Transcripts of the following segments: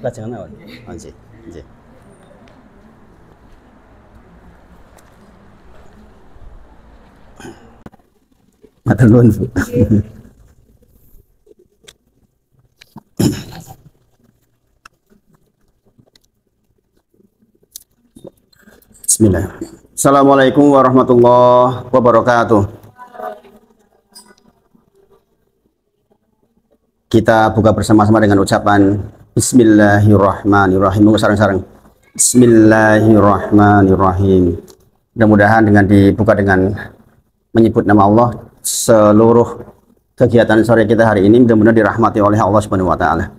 Lajengan mawon. Oh, nggih. Nggih. Matur nuwun, Bu. Bismillah. Assalamualaikum warahmatullahi wabarakatuh. Kita buka bersama-sama dengan ucapan Bismillahirrahmanirrahim. Sareng-sareng. Bismillahirrahmanirrahim. Mudah-mudahan dengan dibuka dengan menyebut nama Allah, seluruh kegiatan sore kita hari ini mudah-mudahan dirahmati oleh Allah Subhanahu wa taala.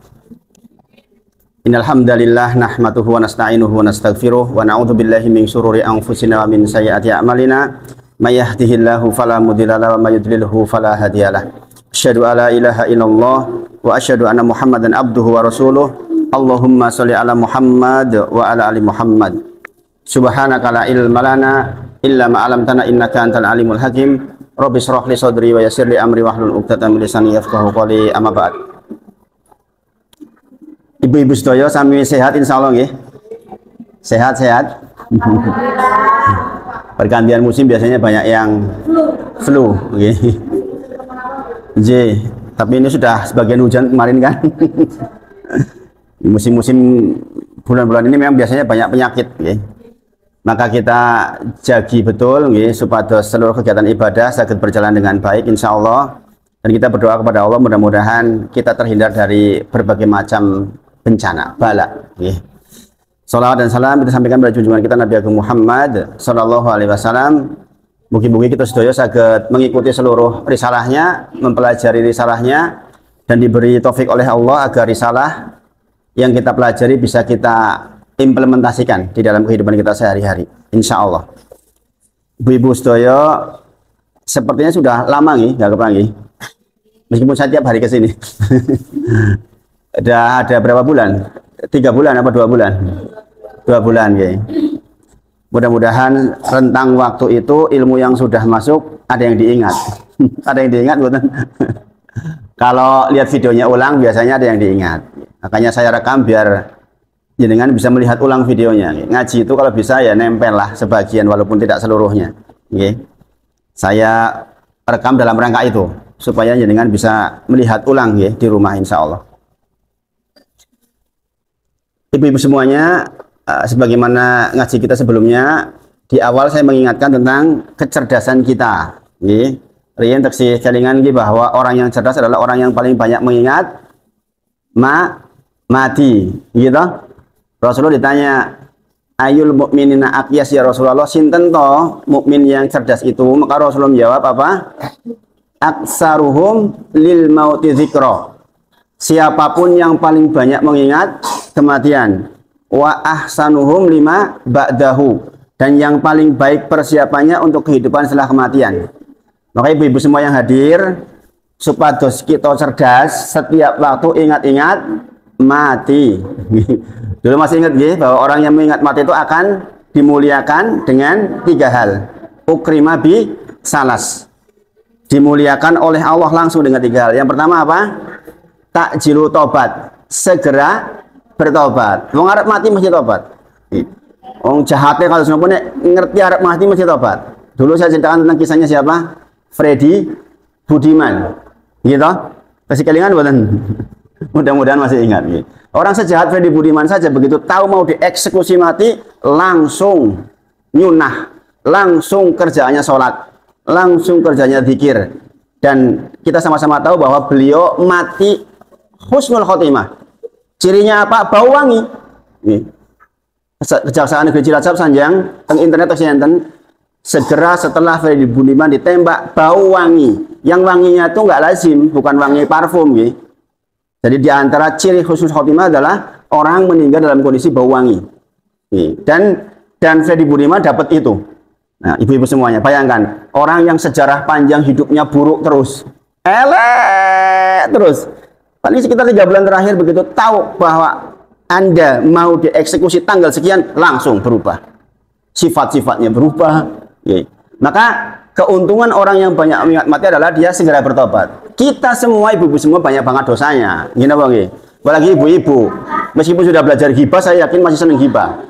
Innal hamdalillah nahmaduhu wa nasta'inuhu wa nastaghfiruh wa na'udzu billahi min syururi anfusina wa min sayyiati a'malina. May yahdihillahu fala mudilla lahu wa may yudlilhu fala hadiyalah. Asyhadu alla ilaha illallah wa asyhadu anna Muhammadan abduhu wa rasuluh. Allahumma sholli ala Muhammad wa ala ali Muhammad. Subhanaka la ilma lana illa ma 'allamtana innaka antal alimul hakim. Rabbi shrah li sadri wa yassir li amri wahlul 'uqdatam min lisani yafqahu qawli. Amma ba'd. Ibu-ibu sedaya sami sehat insyaallah nggih. Sehat-sehat. Pergantian musim biasanya banyak yang flu nggih. Nggih, tapi ini sudah sebagian hujan kemarin kan. Musim-musim bulan-bulan ini memang biasanya banyak penyakit nggih. Maka kita jagi betul nggih supaya seluruh kegiatan ibadah saged berjalan dengan baik insyaallah. Dan kita berdoa kepada Allah mudah-mudahan kita terhindar dari berbagai macam bencana, bala nggih. Salawat dan salam kita sampaikan pada junjungan kita Nabi Agung Muhammad sallallahu alaihi wasallam. Mugi-mugi kita sedaya saged mengikuti seluruh risalahnya, mempelajari risalahnya dan diberi taufik oleh Allah agar risalah yang kita pelajari bisa kita implementasikan di dalam kehidupan kita sehari-hari insyaallah. Ibu-ibu sedaya sepertinya sudah lama nih nggak kepanggih. Meskipun saya tiap hari ke sini. Ada berapa bulan? 3 bulan apa 2 bulan? 2 bulan ya. Mudah-mudahan rentang waktu itu ilmu yang sudah masuk ada yang diingat. Ada yang diingat bukan? Kalau lihat videonya ulang biasanya ada yang diingat. Makanya saya rekam biar jenengan bisa melihat ulang videonya. Ngaji itu kalau bisa ya nempel lah sebagian walaupun tidak seluruhnya. Oke. Saya rekam dalam rangka itu supaya jenengan bisa melihat ulang ya di rumah insya Allah. Ibu-ibu semuanya, sebagaimana ngaji kita sebelumnya, di awal saya mengingatkan tentang kecerdasan kita. Rian teksi kelingan bahwa orang yang cerdas adalah orang yang paling banyak mengingat mati. Gitu. Rasulullah ditanya, ayul mukminina aqyas ya Rasulullah, sinten to mukmin yang cerdas itu? Maka Rasulullah menjawab apa? Aksaruhum lil mauti dzikra. Siapapun yang paling banyak mengingat kematian, wa ahsanuhum lima ba'dahu, dan yang paling baik persiapannya untuk kehidupan setelah kematian. Maka ibu-ibu semua yang hadir, supados kita cerdas, setiap waktu ingat-ingat mati. Dulu masih ingat ya, bahwa orang yang mengingat mati itu akan dimuliakan dengan 3 hal. Ukrima bi salas, dimuliakan oleh Allah langsung dengan 3 hal. Yang pertama apa? Takjilu tobat, segera bertobat. Wong arep mati mesti tobat. Wong jahatnya kalau semua ngerti arep mati mesti tobat. Dulu saya ceritakan tentang kisahnya siapa? Freddy Budiman. Gitu? Kasih kelingan buatan. Mudah-mudahan masih ingat. Gitu. Orang sejahat Freddy Budiman saja begitu tahu mau dieksekusi mati langsung nyunah, langsung kerjaannya sholat, langsung kerjanya zikir. Dan kita sama-sama tahu bahwa beliau mati husnul khotimah. Cirinya apa? Bau wangi. Kejaksaan Negeri Cilacap sanjang teng internet enten segera setelah Freddy Budiman ditembak bau wangi. Yang wanginya itu nggak lazim, bukan wangi parfum. Jadi di antara ciri husnul khotimah adalah orang meninggal dalam kondisi bau wangi. Dan Freddy Budiman dapat itu. Nah, ibu-ibu semuanya, bayangkan orang yang sejarah panjang hidupnya buruk terus, elek terus. Paling sekitar 3 bulan terakhir begitu tahu bahwa Anda mau dieksekusi tanggal sekian, langsung berubah. Sifat-sifatnya berubah. Maka keuntungan orang yang banyak mengingat mati adalah dia segera bertobat. Kita semua, ibu-ibu semua banyak banget dosanya. Gini bang, Apalagi ibu-ibu. Meskipun sudah belajar ghibah, saya yakin masih senang ghibah.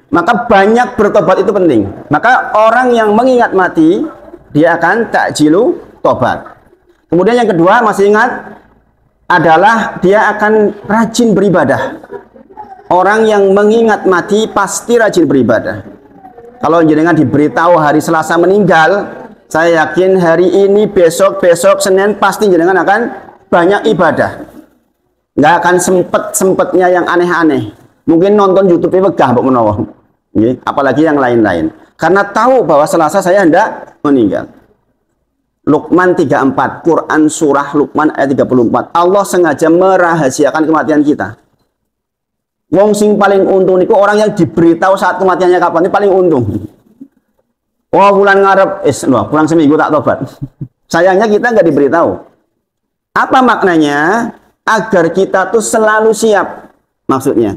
Maka banyak bertobat itu penting. Maka orang yang mengingat mati, dia akan takjilu tobat. Kemudian yang kedua, masih ingat, adalah dia akan rajin beribadah. Orang yang mengingat mati pasti rajin beribadah. Kalau jenengan diberitahu hari Selasa meninggal, saya yakin hari ini, besok, Senin pasti jenengan akan banyak ibadah. Nggak akan sempetnya yang aneh-aneh. Mungkin nonton YouTube wegah mbok menawa. Apalagi yang lain-lain. Karena tahu bahwa Selasa saya hendak meninggal. Luqman 34, Quran surah Luqman ayat 34. Allah sengaja merahasiakan kematian kita. Wong sing paling untung niku orang yang diberitahu saat kematiannya kapan, ini paling untung. Oh, bulan ngarep, pulang seminggu tak tobat. Sayangnya kita nggak diberitahu. Apa maknanya? Agar kita tuh selalu siap. Maksudnya.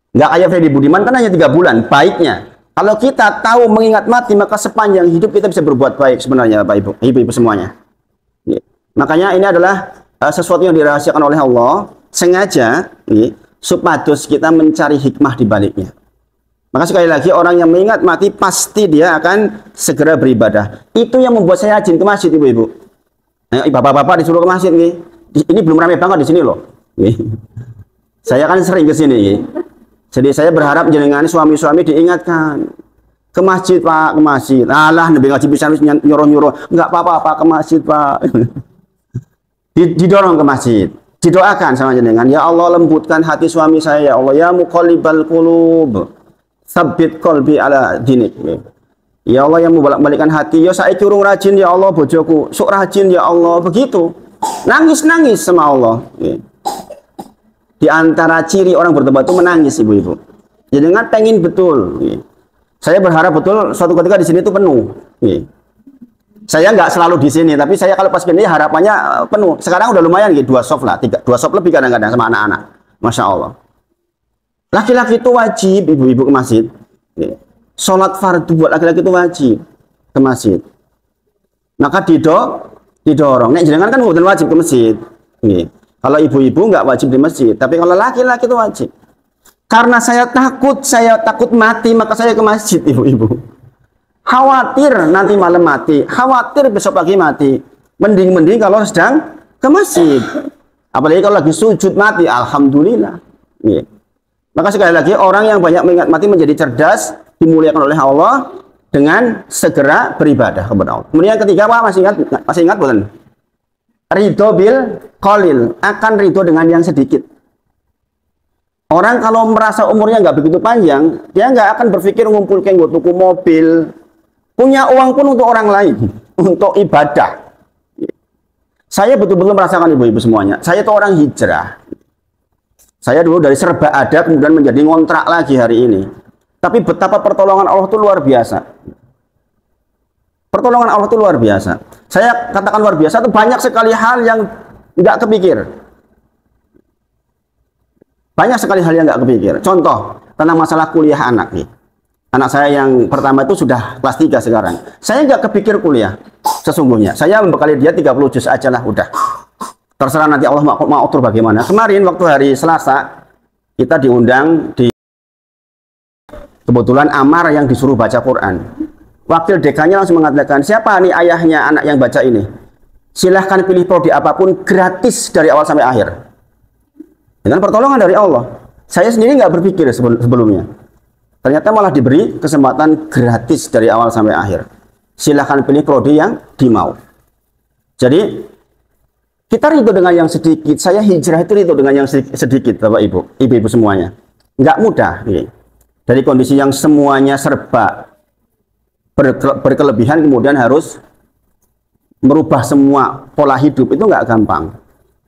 Nggak kayak Freddy Budiman kan hanya 3 bulan. Baiknya. Kalau kita tahu mengingat mati, maka sepanjang hidup kita bisa berbuat baik sebenarnya, Bapak Ibu, ibu-ibu semuanya. Makanya ini adalah sesuatu yang dirahasiakan oleh Allah, sengaja, supados kita mencari hikmah di baliknya. Maka sekali lagi, orang yang mengingat mati, pasti dia akan segera beribadah. Itu yang membuat saya rajin ke masjid, ibu-ibu. Bapak-bapak disuruh ke masjid, nih. Ini belum ramai banget di sini loh. Saya kan sering ke sini. Jadi saya berharap jenengan suami-suami diingatkan ke masjid, Pak, ke masjid. Alah, nabi ngaji bisa nyuruh-nyuruh. Enggak apa-apa, ke masjid, Pak. Didorong ke masjid. Didoakan sama jenengan, ya Allah lembutkan hati suami saya, ya Allah, ya muqallibal qulub, tsabbit qalbi ala dinik. Ya Allah yang membolak-balikkan hati, ya saya curung rajin ya Allah bojoku, sok rajin ya Allah, begitu. Nangis-nangis sama Allah. Di antara ciri orang bertobat itu menangis, ibu-ibu. Jenengan pengen betul. Saya berharap betul suatu ketika di sini itu penuh. Saya nggak selalu di sini, tapi saya kalau pas ini harapannya penuh. Sekarang udah lumayan, 2 soft lah, 2 soft lebih kadang-kadang sama anak-anak. Masya Allah. Laki-laki itu wajib, ibu-ibu ke masjid. Sholat fardu buat laki-laki itu wajib ke masjid. Maka didorong. Nek jenengan kan bukan wajib ke masjid. Kalau ibu-ibu nggak wajib di masjid, tapi kalau laki-laki itu wajib. Karena saya takut mati, maka saya ke masjid, ibu-ibu. Khawatir nanti malam mati, khawatir besok pagi mati. Mending kalau sedang ke masjid. Apalagi kalau lagi sujud mati, alhamdulillah. Maka sekali lagi, orang yang banyak mengingat mati menjadi cerdas, dimuliakan oleh Allah dengan segera beribadah kepada Allah. Kemudian yang ketiga, Pak, masih ingat bukan? Ridho bil qalil, akan ridho dengan yang sedikit. Orang kalau merasa umurnya nggak begitu panjang, dia nggak akan berpikir ngumpulkan buat tuku mobil, punya uang pun untuk orang lain, untuk ibadah. Saya betul-betul merasakan, ibu-ibu semuanya. Saya itu orang hijrah. Saya dulu dari serba ada, kemudian menjadi ngontrak lagi hari ini. Tapi betapa pertolongan Allah itu luar biasa. Pertolongan Allah itu luar biasa. Saya katakan luar biasa, itu banyak sekali hal yang nggak kepikir. Banyak sekali hal yang nggak kepikir. Contoh, tentang masalah kuliah anak nih. Anak saya yang pertama itu sudah kelas 3 sekarang. Saya nggak kepikir kuliah, sesungguhnya. Saya membekali dia 30 juz aja lah, udah. Terserah nanti Allah mau atur bagaimana. Kemarin waktu hari Selasa, kita diundang di... Kebetulan Amar yang disuruh baca Quran. Wakil dekannya langsung mengatakan, siapa nih ayahnya anak yang baca ini? Silahkan pilih prodi apapun, gratis dari awal sampai akhir. Dengan pertolongan dari Allah. Saya sendiri nggak berpikir sebelumnya. Ternyata malah diberi kesempatan gratis dari awal sampai akhir. Silahkan pilih prodi yang dimau. Jadi, kita ridho dengan yang sedikit. Saya hijrah itu ridho dengan yang sedikit, Bapak Ibu, ibu-ibu semuanya. Nggak mudah. Dari kondisi yang semuanya serba berkelebihan, kemudian harus merubah semua pola hidup, itu nggak gampang.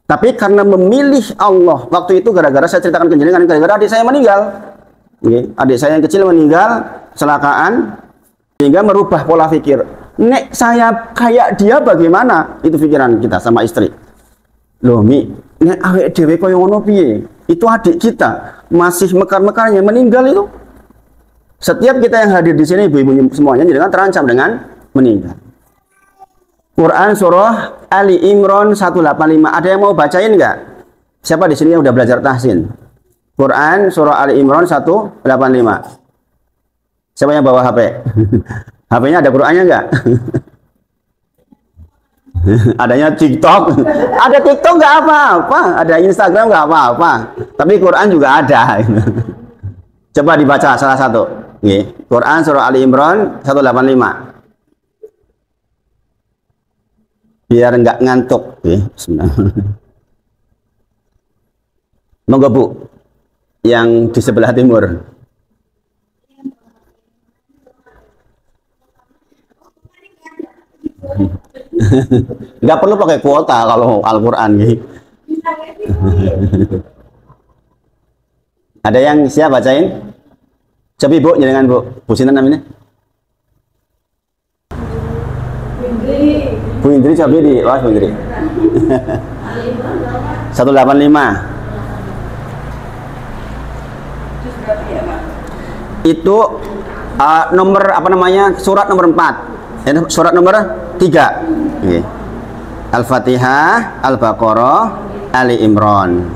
Tapi karena memilih Allah, waktu itu gara-gara saya ceritakan ke jenengan, gara-gara adik saya meninggal. Adik saya yang kecil meninggal, kecelakaan, sehingga merubah pola pikir. Nek saya kayak dia bagaimana? Itu pikiran kita sama istri. Loh, Mi, nek awake dhewe koyo ngono piye? Itu adik kita masih mekar-mekarnya meninggal itu. Setiap kita yang hadir di sini, ibu-ibu semuanya, jangan terancam dengan meninggal. Quran surah Ali Imran 185. Ada yang mau bacain nggak? Siapa di sini yang udah belajar tahsin? Quran surah Ali Imran 185. Siapa yang bawa HP? HP-nya ada Qurannya nggak? Adanya TikTok. Ada TikTok nggak apa-apa. Ada Instagram nggak apa-apa. Tapi Quran juga ada. Coba dibaca salah satu. Quran surah Ali Imran 185. Biar nggak ngantuk. Monggo Bu, yang di sebelah timur. Nggak perlu pakai kuota kalau Al-Quran. Ada yang siap bacain? Coba Bu, jangan Bu. Bu Sinten namanya? Bu Indri coba di, wah Bu Indri. 185. Itu nomor apa namanya? Surat nomor 4. Surat nomor 3. Okay. Al-Fatihah, Al-Baqarah, Ali Imran.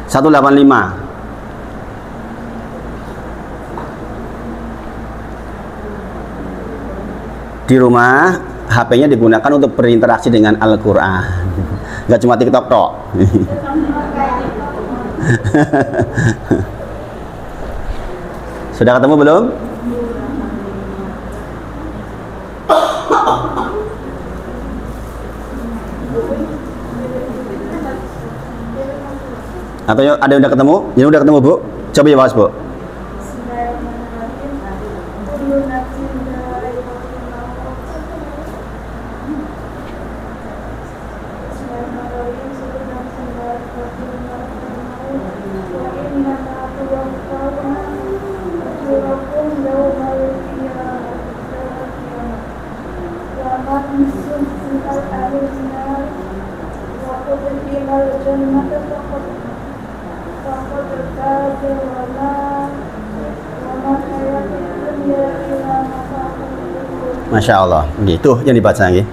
185. Di rumah HP-nya digunakan untuk berinteraksi dengan Al-Quran, nggak cuma TikTok tok. Sudah ketemu belum? Atau ada yang udah ketemu? Ini udah ketemu Bu? Coba ya bahas Bu. Masya Allah, gitu yang dibaca lagi.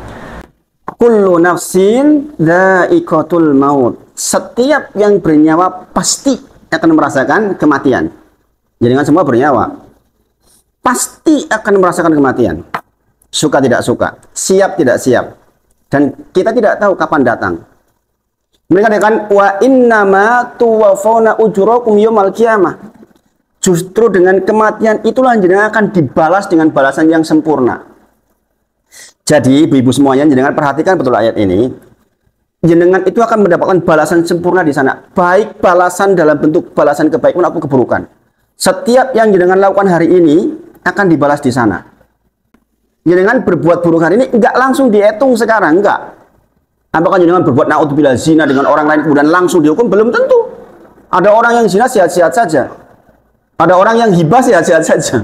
Kullu nafsin dha'iqatul maut. Setiap yang bernyawa pasti akan merasakan kematian. Jadi kan semua bernyawa pasti akan merasakan kematian. Suka tidak suka, siap tidak siap. Dan kita tidak tahu kapan datang. Mereka katakan wa innama tuwaffawna ujurakum yaumal qiyamah. Justru dengan kematian itulah jenengan akan dibalas dengan balasan yang sempurna. Jadi ibu-ibu semuanya, jenengan perhatikan betul ayat ini. Jenengan itu akan mendapatkan balasan sempurna di sana. Baik balasan dalam bentuk balasan kebaikan maupun keburukan. Setiap yang jenengan lakukan hari ini akan dibalas di sana. Jenengan berbuat buruk hari ini enggak langsung dihitung sekarang, enggak. Apakah jenengan berbuat naudzubillah zina dengan orang lain kemudian langsung dihukum? Belum tentu. Ada orang yang zina sehat-sehat saja. Ada orang yang hibah sehat-sehat saja.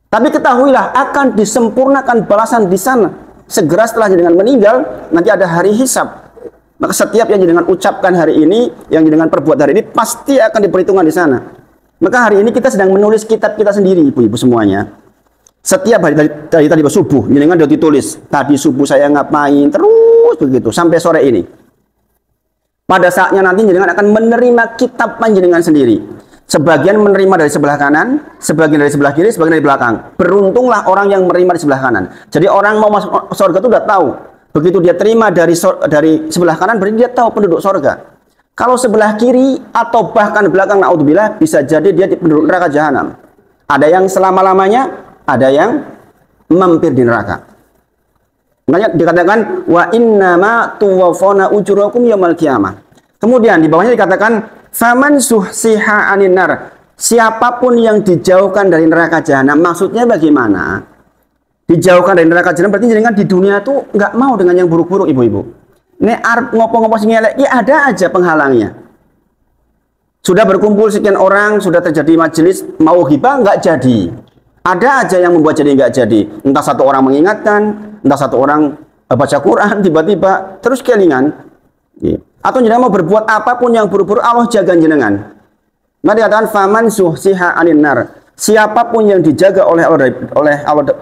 Tapi ketahuilah akan disempurnakan balasan di sana. Segera setelah jenengan meninggal, nanti ada hari hisab. Maka setiap yang jenengan ucapkan hari ini, yang jenengan perbuat hari ini, pasti akan diperhitungkan di sana. Maka hari ini kita sedang menulis kitab kita sendiri, ibu-ibu semuanya. Setiap hari tadi subuh, jenengan sudah ditulis. Tadi subuh saya ngapain, terus begitu sampai sore ini. Pada saatnya nanti jenengan akan menerima kitab panjenengan sendiri. Sebagian menerima dari sebelah kanan, sebagian dari sebelah kiri, sebagian dari belakang. Beruntunglah orang yang menerima di sebelah kanan. Jadi orang mau masuk surga itu sudah tahu. Begitu dia terima dari sebelah kanan, berarti dia tahu penduduk surga. Kalau sebelah kiri atau bahkan belakang, naudzubillah, bisa jadi dia penduduk neraka jahanam. Ada yang selama-lamanya, ada yang mampir di neraka. Makanya dikatakan wa innama tuwaffawna ujurakum yaumal qiyamah. Kemudian di bawahnya dikatakan faman suhsiha anin nar. Siapapun yang dijauhkan dari neraka jahanam, maksudnya bagaimana? Dijauhkan dari neraka jahanam berarti jenengan di dunia tuh nggak mau dengan yang buruk-buruk, ibu-ibu. Nek arep ngopo-ngopo sing elek, ya ada aja penghalangnya. Sudah berkumpul sekian orang, sudah terjadi majelis, mau ghibah nggak jadi. Ada aja yang membuat jadi nggak jadi. Entah satu orang mengingatkan, entah satu orang baca Quran, tiba-tiba terus kelingan. Atau jenengan mau berbuat apapun yang buruk-buruk, Allah jaga jenengan. Maka dikatakan faman suhsiha anin nar. siapapun yang dijaga oleh Allah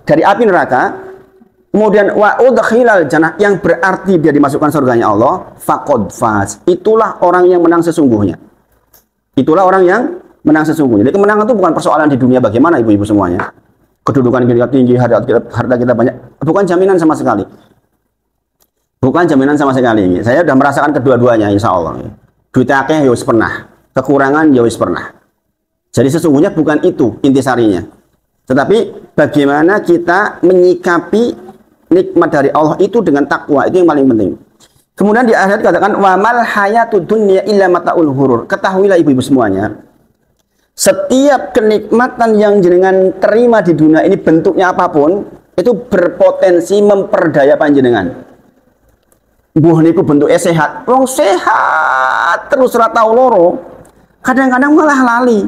dari api neraka, kemudian wa udkhilal jannah, yang berarti dia dimasukkan surganya Allah, faqad faz. Itulah orang yang menang sesungguhnya. Itulah orang yang menang sesungguhnya. Jadi kemenangan itu bukan persoalan di dunia bagaimana ibu-ibu semuanya. Kedudukan kita tinggi, harta kita banyak, bukan jaminan sama sekali. Bukan jaminan sama sekali. Saya sudah merasakan kedua-duanya insya Allah. Duit akeh ya wis pernah, kekurangan ya wis pernah. Jadi sesungguhnya bukan itu intisarinya. Tetapi bagaimana kita menyikapi nikmat dari Allah itu dengan takwa, itu yang paling penting. Kemudian di akhir katakan wa mal hayatud dunya illa mataul ghurur. Ketahuilah ibu-ibu semuanya, setiap kenikmatan yang jenengan terima di dunia ini bentuknya apapun, itu berpotensi memperdaya panjenengan. Mbuh niku bentuknya sehat, wong sehat terus ora tau loro, kadang-kadang malah lali.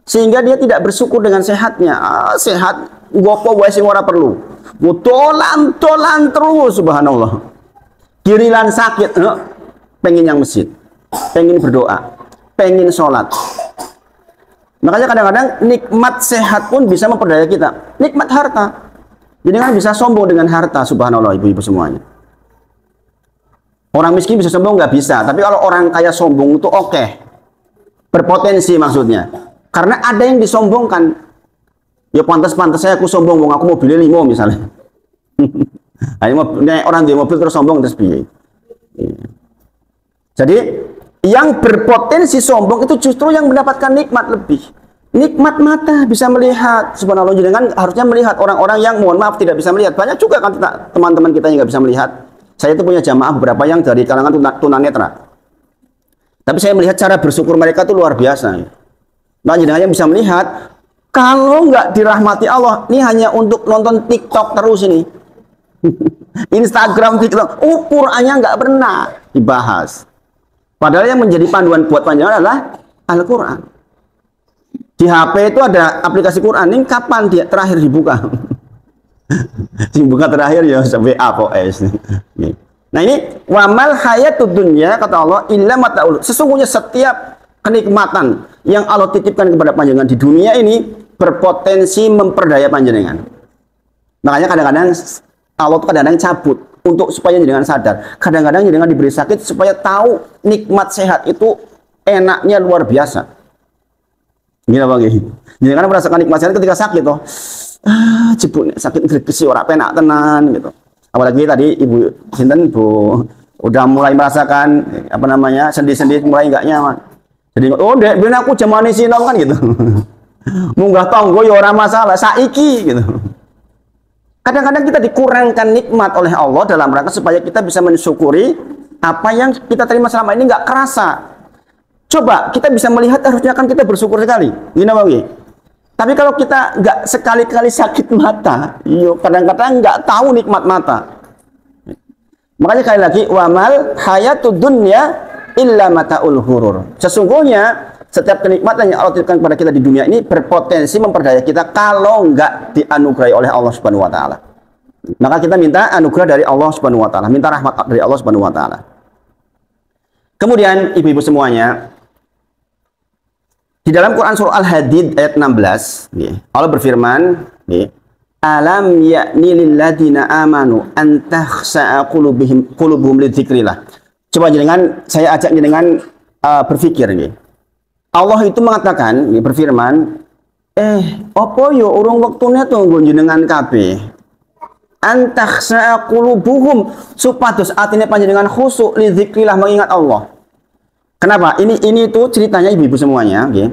Sehingga dia tidak bersyukur dengan sehatnya. Sehat gopo wae sing ora perlu. Dolan terus subhanallah. Giliran sakit, pengen yang masjid, pengen berdoa, pengen sholat. Makanya kadang-kadang nikmat sehat pun bisa memperdaya kita. Nikmat harta, jadi kan bisa sombong dengan harta, subhanallah ibu-ibu semuanya. Orang miskin bisa sombong nggak bisa, tapi kalau orang kaya sombong itu oke. Berpotensi maksudnya. Karena ada yang disombongkan. Ya pantas-pantas saya aku sombong, aku mau beli 5 misalnya. Orang di mobil terus sombong terus piye. Jadi yang berpotensi sombong itu justru yang mendapatkan nikmat lebih. Nikmat mata bisa melihat. Subhanallah, jangan harusnya melihat orang-orang yang mohon maaf tidak bisa melihat. Banyak juga kan teman-teman kita yang nggak bisa melihat. Saya itu punya jamaah beberapa yang dari kalangan tunanetra. Tapi saya melihat cara bersyukur mereka itu luar biasa. Nah, jenengan yang bisa melihat, kalau nggak dirahmati Allah, ini hanya untuk nonton TikTok terus ini. Instagram, TikTok, Qur'annya nggak pernah dibahas. Padahal yang menjadi panduan buat panjenengan adalah Al-Quran. Di HP itu ada aplikasi Quran, ini kapan dia terakhir dibuka? Dibuka terakhir ya sampai APOS. Nah ini, wamal hayatud dunya, kata Allah, illa mata'ul. Sesungguhnya setiap kenikmatan yang Allah titipkan kepada panjenengan di dunia ini berpotensi memperdaya panjenengan. Makanya kadang-kadang Allah itu kadang-kadang cabut untuk supaya jenengan sadar. Kadang-kadang jenengan diberi sakit supaya tahu nikmat sehat itu enaknya luar biasa. Gila bang, jenengan merasakan nikmat sehat ketika sakit toh. Jebul sakit gregetsi ora penak tenan gitu. Apalagi tadi ibu sinten Bu udah mulai merasakan apa namanya sendi-sendi mulai enggak nyaman. Jadi oh dek ben aku jamane sinau kan gitu. Munggah tangga ya ora masalah saiki gitu. Kadang-kadang kita dikurangkan nikmat oleh Allah dalam rangka supaya kita bisa mensyukuri apa yang kita terima selama ini nggak kerasa. Coba kita bisa melihat harusnya kan kita bersyukur sekali. Gini bang. Tapi kalau kita nggak sekali-kali sakit mata, iyo kadang-kadang nggak tahu nikmat mata. Makanya sekali lagi wamal hayatud dunya illa mataul ghurur. Sesungguhnya setiap kenikmatan yang Allah titipkan kepada kita di dunia ini berpotensi memperdaya kita kalau nggak dianugerahi oleh Allah Subhanahu wa taala. Maka kita minta anugerah dari Allah Subhanahu wa taala, minta rahmat dari Allah Subhanahu wa taala. Kemudian ibu-ibu semuanya, di dalam Quran surah Al-Hadid ayat 16, Allah berfirman, alam ya'ni lilladzina amanu an takhsha'a qulubuhum lidzikrillah. Coba jenengan, saya ajak jenengan berpikir nih. Allah itu mengatakan, berfirman, apa yo urung wektune tunggu jenengan kabeh. An takhsha'a qulubuhum, supados atine panjenengan khusyuk lidzikrillah mengingat Allah. Kenapa? Ini tuh ceritanya ibu-ibu semuanya. Okay.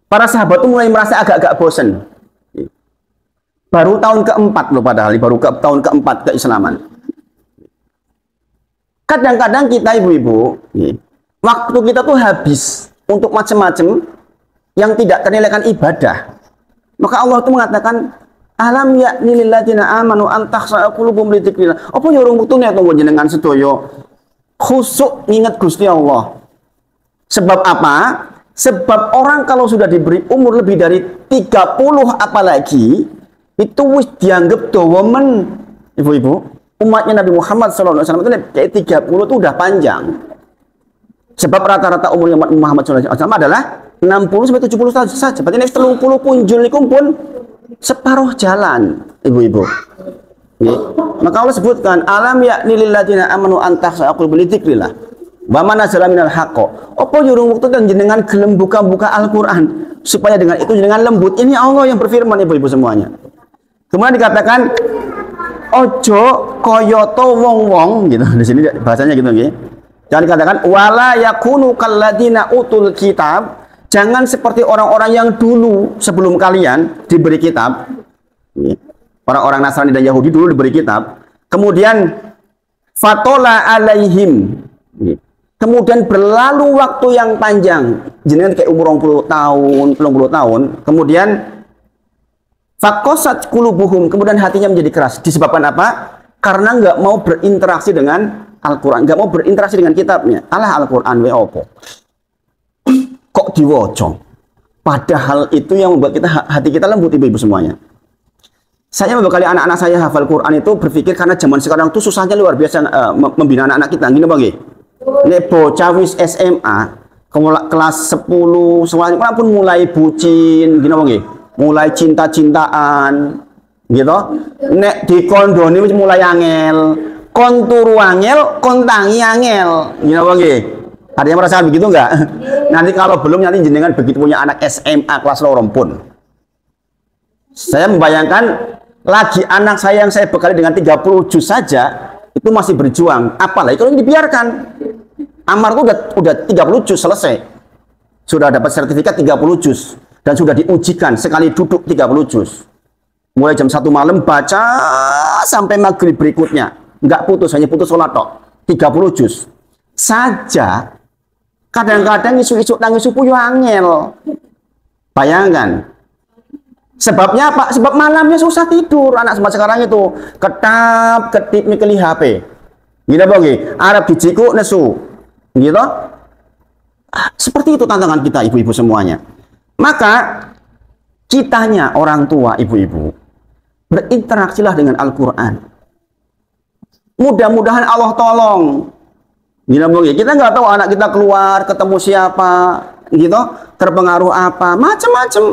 Para sahabat tuh mulai merasa agak-agak bosan. Okay. Baru tahun keempat loh padahal, baru tahun keempat keislaman. Kadang-kadang kita ibu-ibu, okay, waktu kita tuh habis untuk macam-macam yang tidak ternilaikan ibadah. Maka Allah itu mengatakan, alam ya'ni lilladzina amanu an takhsha'a qulubuhum lidzikrillah. Apa yo urung wektune tunggu jenengan sedaya khusyuk ingat Gusti Allah. Sebab apa? Sebab orang kalau sudah diberi umur lebih dari 30 apalagi itu wis dianggap dowomen. Ibu-ibu, umatnya Nabi Muhammad SAW itu kayak 30 itu udah panjang. Sebab rata-rata umurnya Muhammad SAW adalah 60 60 sampai 70 tahun saja. Berarti nek 30 punjul niku pun separuh jalan, ibu-ibu. Maka Allah sebutkan alam yakni lil ladzina amanu an takhsa'u bi dzikrillah wa man nazala minal haqq. Apa jurung waktu kan jenengan gelem buka-buka Al-Qur'an supaya dengan itu jenengan lembut. Ini Allah yang berfirman, ibu-ibu semuanya. Kemudian dikatakan ojo koyoto wong-wong gitu. Di sini bahasanya gitu nggih. Jangan dikatakan wala yakunu kalladzina utul kitab. Jangan seperti orang-orang yang dulu sebelum kalian diberi kitab. Orang-orang Nasrani dan Yahudi dulu diberi kitab. Kemudian fatola alaihim. Kemudian berlalu waktu yang panjang. Jenengan kayak umur 20 tahun, 20 tahun. Kemudian fakosat kulubuhum. Kemudian hatinya menjadi keras. Disebabkan apa? Karena nggak mau berinteraksi dengan Al-Quran. Nggak mau berinteraksi dengan kitabnya. Alah Al-Quran we opo. Kok diwoco? Padahal itu yang membuat hati kita lembut, ibu-ibu semuanya. Saya membekali anak-anak saya hafal Quran itu berpikir karena zaman sekarang tuh susahnya luar biasa membina anak-anak kita. Gini bang, ini bocah wis SMA kelas 10 semuanya pun mulai bucin, gini bang, mulai cinta-cintaan, gitu. Nek dikondoni mulai angel, konturu angel, kontangi angel, gini bang. Ada yang merasakan begitu enggak? Nanti kalau belum, nanti jenengan begitu punya anak SMA kelas lorong pun. Saya membayangkan lagi anak saya yang saya bekali dengan 30 juz saja itu masih berjuang. Apalagi kalau dibiarkan. Amar itu udah 30 juz selesai. Sudah dapat sertifikat 30 juz dan sudah diujikan sekali duduk 30 juz. Mulai jam 1 malam baca sampai maghrib berikutnya. Enggak putus, hanya putus sholat tok. 30 juz. Saja kadang-kadang isu-isu nangis puyo angel. Bayangkan. Sebabnya apa? Sebab malamnya susah tidur. Anak semua sekarang itu ketip mikeli HP. Gitu bagi Arab dijiku nesu. Gitu. Seperti itu tantangan kita, ibu-ibu semuanya. Maka kitanya orang tua, ibu-ibu, berinteraksilah dengan Al-Quran. Mudah-mudahan Allah tolong. Gitu bagi kita nggak tahu anak kita keluar ketemu siapa, gitu, terpengaruh apa, macam-macam.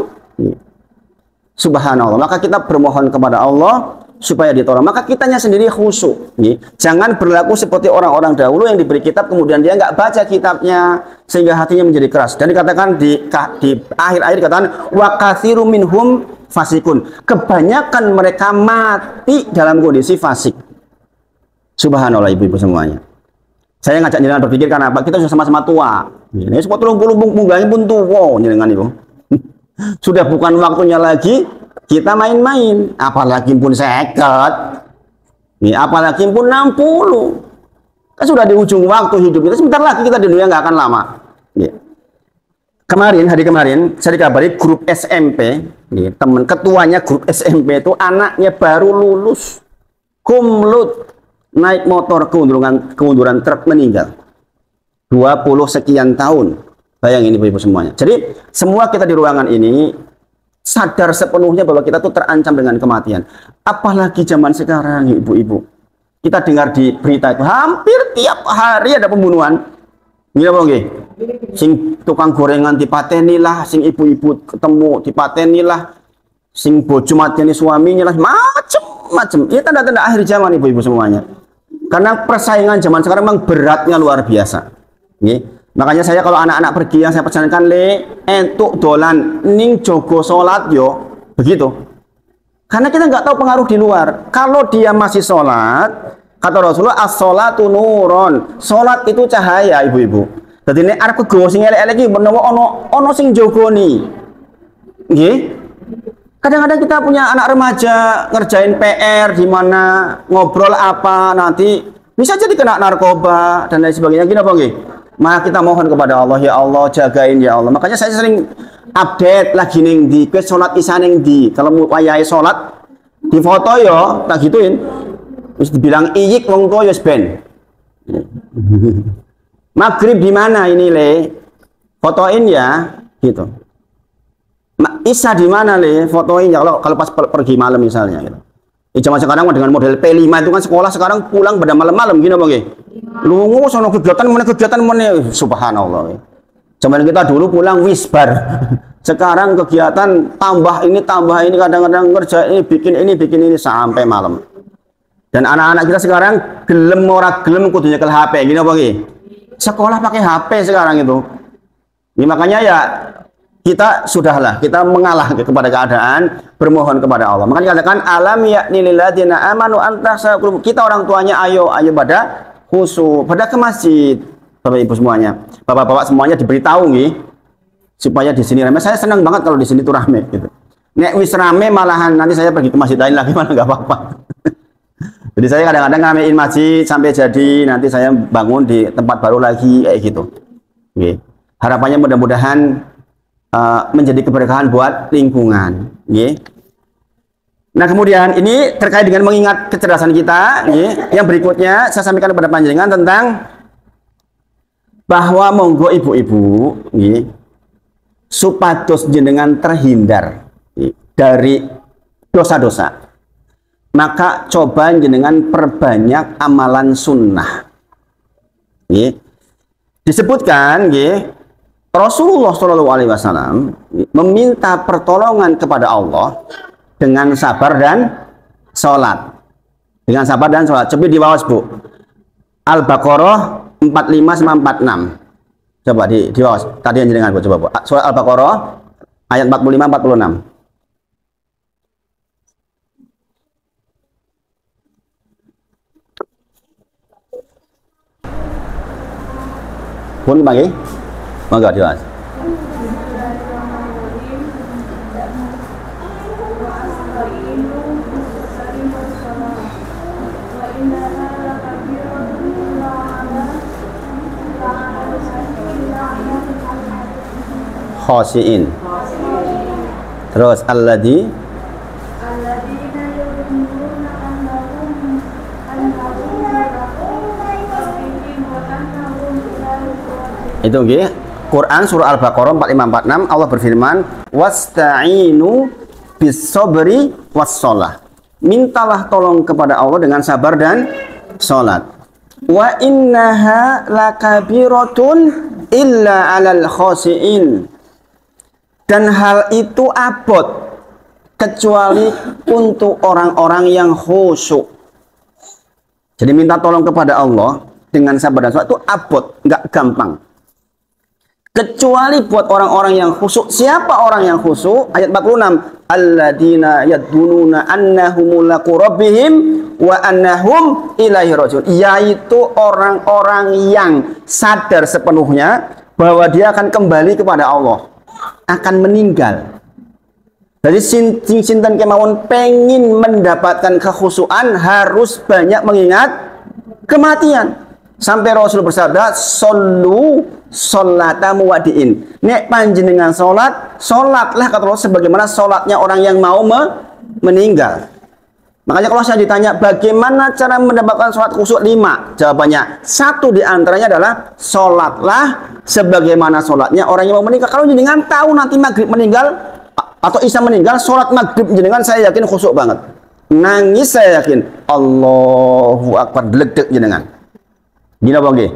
Subhanallah, maka kita bermohon kepada Allah supaya ditolong. Maka kitanya sendiri khusyuk. Jangan berlaku seperti orang-orang dahulu yang diberi kitab kemudian dia nggak baca kitabnya sehingga hatinya menjadi keras. Dan dikatakan di akhir-akhir dikatakan wa katsirum minhum fasikun. Kebanyakan mereka mati dalam kondisi fasik. Subhanallah, ibu-ibu semuanya. Saya ngajak jenengan berpikir karena apa? Kita sudah sama-sama tua. Ini sepuluh munggahnya pun tua jenengan itu. Sudah bukan waktunya lagi kita main-main, apalagi pun seket, nih apalagi pun 60, kan sudah di ujung waktu hidup kita. Sebentar lagi kita di dunia nggak akan lama. Nih. Hari kemarin saya dikabari grup SMP, nih, teman ketuanya grup SMP itu anaknya baru lulus, kumlut, naik motor keunduran truk meninggal, 20 sekian tahun. Bayangin ibu-ibu semuanya. Jadi semua kita di ruangan ini sadar sepenuhnya bahwa kita tuh terancam dengan kematian. Apalagi zaman sekarang, ibu-ibu. Kita dengar di berita itu hampir tiap hari ada pembunuhan. Gila bang, sing tukang gorengan dipateni lah, sing ibu-ibu ketemu dipateni lah, sing bojo mateni suaminya lah, macem-macem. Ini tanda-tanda akhir zaman, ibu-ibu semuanya. Karena persaingan zaman sekarang memang beratnya luar biasa. Makanya saya kalau anak-anak pergi yang saya pesankan entuk dolan ning jogo sholat yo, begitu. Karena kita nggak tahu pengaruh di luar. Kalau dia masih sholat, kata Rasulullah as-sholatu nuron. Sholat itu cahaya, ibu-ibu. Jadi ini arep kegowo sing elek-elek iki menawa ono sing jogoni. Nggih. Kadang-kadang kita punya anak remaja ngerjain PR di mana ngobrol apa nanti bisa jadi kena narkoba dan lain sebagainya. Gini apa nggih? Maka kita mohon kepada Allah, ya Allah jagain ya Allah. Makanya saya sering update lagi ning di sholat isya ning di. Kalau mau wayahe sholat di foto yo tak gituin. Terus dibilang iyik wong tuwa yo ben. Maghrib di mana ini fotoin ya gitu. Isya di mana fotoin ya kalau pas pergi malam misalnya gitu. Zaman sekarang dengan model P5 itu kan sekolah sekarang pulang pada malam-malam gini bang. Lungu sono kegiatan mana subhanallah. Zaman kita dulu pulang wisbar. Sekarang kegiatan tambah ini, kadang-kadang kerja ini, bikin ini sampai malam. Dan anak-anak kita sekarang gelem ora gelem kudunya ke HP gini apa gini? Sekolah pakai HP sekarang itu. Ini makanya ya kita sudahlah, kita mengalah kepada keadaan, bermohon kepada Allah. Makanya katakan alam yakni lil ladzina amanu an takhsha qulubuhum. Kita orang tuanya ayo pada khusyuk, pada ke masjid. Bapak Ibu semuanya, bapak-bapak semuanya diberitahu nih supaya di sini ramai. Saya senang banget kalau di sini tuh ramai gitu. Nek wis rame malahan nanti saya pergi ke masjid lain lagi mana nggak apa-apa. Jadi saya kadang-kadang ngamein masjid sampai jadi nanti saya bangun di tempat baru lagi kayak gitu. Oke. Harapannya mudah-mudahan menjadi keberkahan buat lingkungan. Oke. Nah kemudian ini terkait dengan mengingat kecerdasan kita. Yang berikutnya saya sampaikan kepada panjenengan tentang bahwa monggo ibu-ibu supados jenengan terhindar dari dosa-dosa. Maka coba jenengan perbanyak amalan sunnah. Disebutkan Rasulullah SAW meminta pertolongan kepada Allah dengan sabar dan sholat. Dengan sabar dan sholat. Coba dibawas Bu. Al-Baqarah 45 sama 46. Coba dibawas. Tadi yang jenengan Bu, coba Bu. Surah Al-Baqarah ayat 45 46. Pun bagi, mangga jelas. Khasiin. Terus alladzi itu Quran surah Al-Baqarah 4546 Allah berfirman wasta'inu bis-sabri was-shalah. Mintalah tolong kepada Allah dengan sabar dan salat. Wa innaha lakabiratun illa 'alal khasiin. Dan hal itu abot kecuali untuk orang-orang yang khusyuk. Jadi minta tolong kepada Allah dengan sabar dan salat itu abot, enggak gampang. Kecuali buat orang-orang yang khusyuk. Siapa orang yang khusyuk? Ayat 46. Alladzina yadununa annahum mulaqu rabbihim wa annahum ilaihi rajiun. Yaitu orang-orang yang sadar sepenuhnya bahwa dia akan kembali kepada Allah, akan meninggal. Jadi sinten kemauan pengen mendapatkan kekhusyuan harus banyak mengingat kematian. Sampai Rasul bersabda, "Shollu sholata muwaddi'in." Nek panjenengan salat, salatlah kata Rasul sebagaimana salatnya orang yang mau meninggal. Makanya kalau saya ditanya bagaimana cara mendapatkan salat khusyuk 5, jawabannya 1 di antaranya adalah salatlah sebagaimana salatnya orang yang mau meninggal. Kalau jenengan tahu nanti maghrib meninggal atau isya meninggal, salat maghrib jenengan saya yakin khusyuk banget. Nangis saya yakin. Allahu Akbar, deleg jenengan. Gini apa nggih?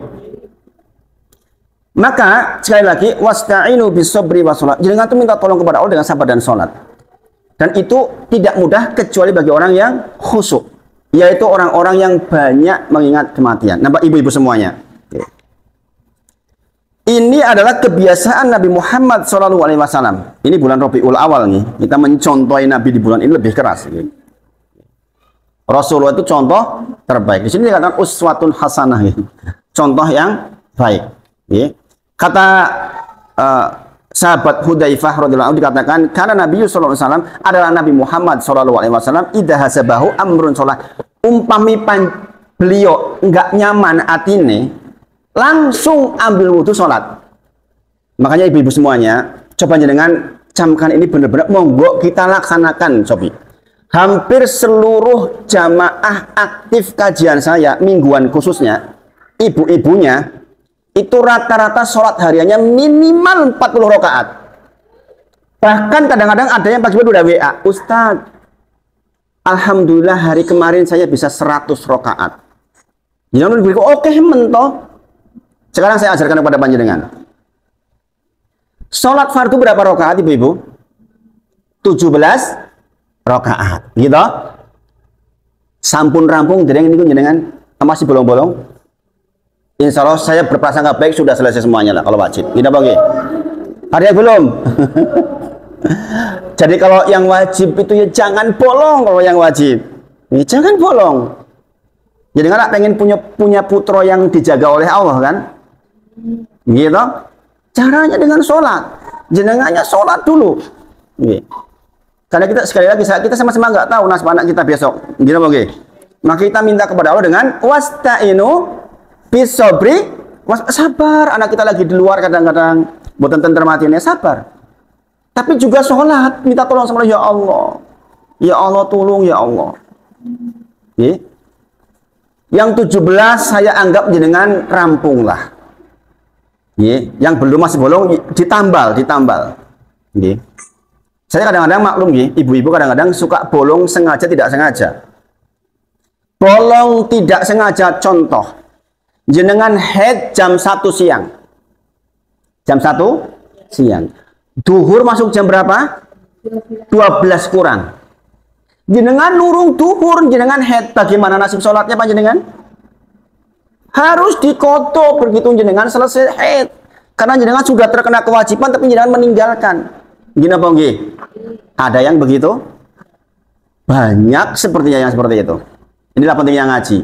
Maka sekali lagi wasta'inu bis-sabri was-shalah. Jenengan itu minta tolong kepada Allah dengan sabar dan salat. Dan itu tidak mudah kecuali bagi orang yang khusyuk, yaitu orang-orang yang banyak mengingat kematian. Nampak ibu-ibu semuanya. Ini adalah kebiasaan Nabi Muhammad SAW. Ini bulan Rabiul Awal nih. Kita mencontohi Nabi di bulan ini lebih keras. Rasulullah itu contoh terbaik. Di sini dikatakan uswatun hasanah, contoh yang baik. Kata sahabat Hudzaifah radhiyallahu anhu dikatakan karena Nabi sallallahu alaihi wasallam adalah Nabi Muhammad sallallahu alaihi wasallam idza hasabahu amrun shalah. Umpami beliau enggak nyaman atine, langsung ambil wudu salat. Makanya ibu-ibu semuanya, coba jenengan camkan ini benar-benar monggo kita laksanakan, cobi. Hampir seluruh jamaah aktif kajian saya mingguan khususnya, ibu-ibunya itu rata-rata sholat hariannya minimal 40 rakaat. Bahkan kadang-kadang ada yang pagi udah WA, Ustadz, alhamdulillah hari kemarin saya bisa 100 rakaat. Jangan berpikir, oke mentoh. Sekarang saya ajarkan kepada panjenengan. Sholat fardu berapa rakaat ibu-ibu? 17 rakaat. Gitu. Sampun rampung dereng niku jenengan masih bolong-bolong. Insya Allah saya berprasangka baik sudah selesai semuanya lah kalau wajib. Gitu apa nggih? Ada yang belum? Jadi kalau yang wajib itu ya jangan bolong kalau yang wajib. Ya, jangan bolong. Jadi kan pengen punya putra yang dijaga oleh Allah kan? Gitu. Caranya dengan sholat. Jenengannya sholat dulu. Gitu. Karena kita sekali lagi kita sama-sama nggak tahu nasib anak kita besok. Gitu oke. Maka kita minta kepada Allah dengan wasta'inu bisobri, sabar. Anak kita lagi di luar kadang-kadang buatan tentermatinnya sabar. Tapi juga sholat, minta tolong sama Allah, ya Allah. Ya Allah tolong ya Allah. Gitu. Yang 17 saya anggap jenengan rampung lah. Yang belum masih bolong ditambal. Saya kadang-kadang maklum ibu-ibu kadang-kadang suka bolong sengaja tidak sengaja. Bolong tidak sengaja, contoh. Jenengan head jam 1 siang. Jam 1 siang. Duhur masuk jam berapa? 12 kurang. Jenengan nurung duhur, jenengan head. Bagaimana nasib sholatnya Pak jenengan? Harus dikoto begitu jenengan selesai head. Karena jenengan sudah terkena kewajiban tapi jenengan meninggalkan. Gini apa nggih? Ada yang begitu? Banyak sepertinya yang seperti itu. Inilah pentingnya ngaji.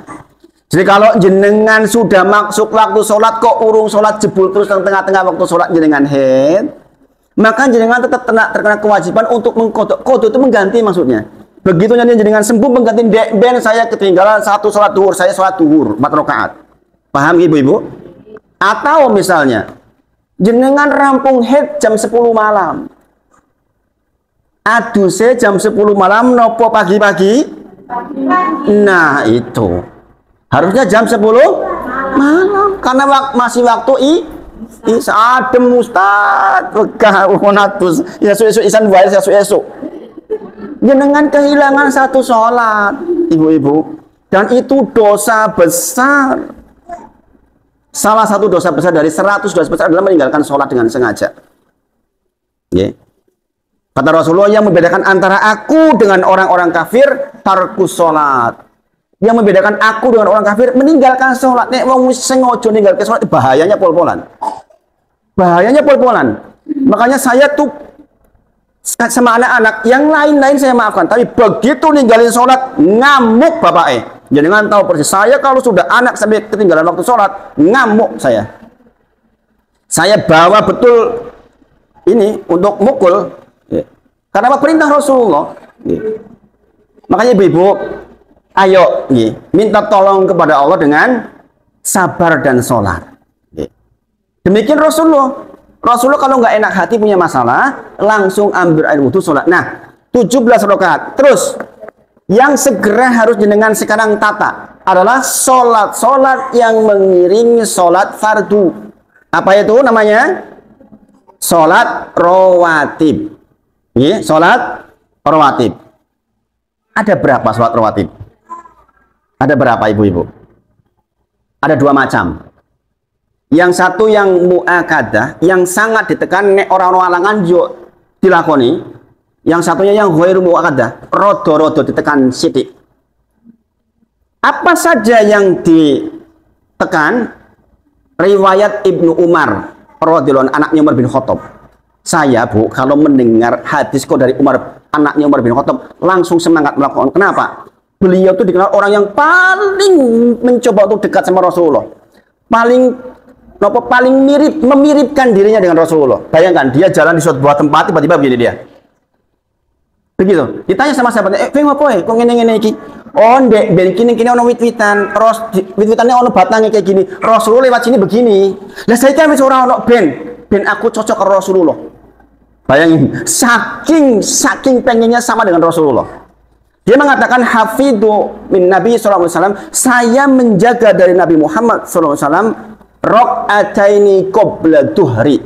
Jadi kalau jenengan sudah masuk waktu sholat kok urung sholat jebul terus tengah-tengah waktu sholat jenengan head, maka jenengan tetap terkena kewajiban untuk mengkodok. Kodok itu mengganti maksudnya. Begitu jenengan sembuh mengganti ben saya ketinggalan satu sholat duhur, saya sholat duhur 4 rakaat. Paham ibu-ibu? Atau misalnya jenengan rampung head jam 10 malam. Aduse jam 10 malam nopo pagi-pagi? Nah itu harusnya jam 10 malam karena masih waktu adem Ustaz begah unatus ya esuk isan wae esuk jenengan kehilangan satu sholat ibu-ibu dan itu dosa besar. Salah satu dosa besar dari 100 dosa besar adalah meninggalkan sholat dengan sengaja. Kata Rasulullah, yang membedakan antara aku dengan orang-orang kafir, tarkus sholat. Yang membedakan aku dengan orang kafir, meninggalkan sholat. Nek wong sengaja meninggalkan sholat, bahayanya pol-polan. Bahayanya pol-polan. Makanya saya tuh sama anak-anak, yang lain-lain saya maafkan. Tapi begitu ninggalin sholat, ngamuk bapaknya. Jangan tahu persis. Saya kalau sudah anak sampai ketinggalan waktu sholat, ngamuk saya. Saya bawa betul ini untuk mukul. Karena apa? Perintah Rasulullah. Makanya ibu-ibu, ayo minta tolong kepada Allah dengan sabar dan sholat. Demikian Rasulullah. Rasulullah kalau nggak enak hati punya masalah, langsung ambil air wudhu sholat. Nah, 17 rakaat. Terus, yang segera harus jenengan sekarang tata adalah sholat yang mengiringi sholat fardu. Apa itu namanya? Sholat rawatib. Sholat rawatib. Ada berapa sholat rawatib? Ada berapa ibu-ibu? Ada 2 macam. Yang satu yang mu'akadah, yang sangat ditekan nek orang-orang alangan yo dilakoni. Yang satunya yang ghairu mu'akadah, rodo-rodo ditekan sidik. Apa saja yang ditekan? Riwayat Ibnu Umar radhiyallahu anhu, anaknya Umar bin Khattab. Saya Bu, kalau mendengar hadis kok dari Umar, anaknya Umar bin Khattab, langsung semangat melakukan. Kenapa? Beliau itu dikenal orang yang paling mencoba untuk dekat sama Rasulullah. Paling memiripkan dirinya dengan Rasulullah. Bayangkan, dia jalan di suatu tempat, tiba-tiba begini dia. Begitu. Ditanya sama sahabatnya, "Kowe ngopo kok ngene-ngene iki?" "Oh, ndek ben kene ono wit-witan. Wit-witannya ono batangnya kayak gini. Rasulullah lewat sini begini." Lah saya kan wis ora ono ben aku cocok ke Rasulullah. Bayangin, saking pengennya sama dengan Rasulullah. Dia mengatakan hafidhu min Nabi sallallahu alaihi wasallam, saya menjaga dari Nabi Muhammad sallallahu alaihi wasallam raq'ataini qabla duhri.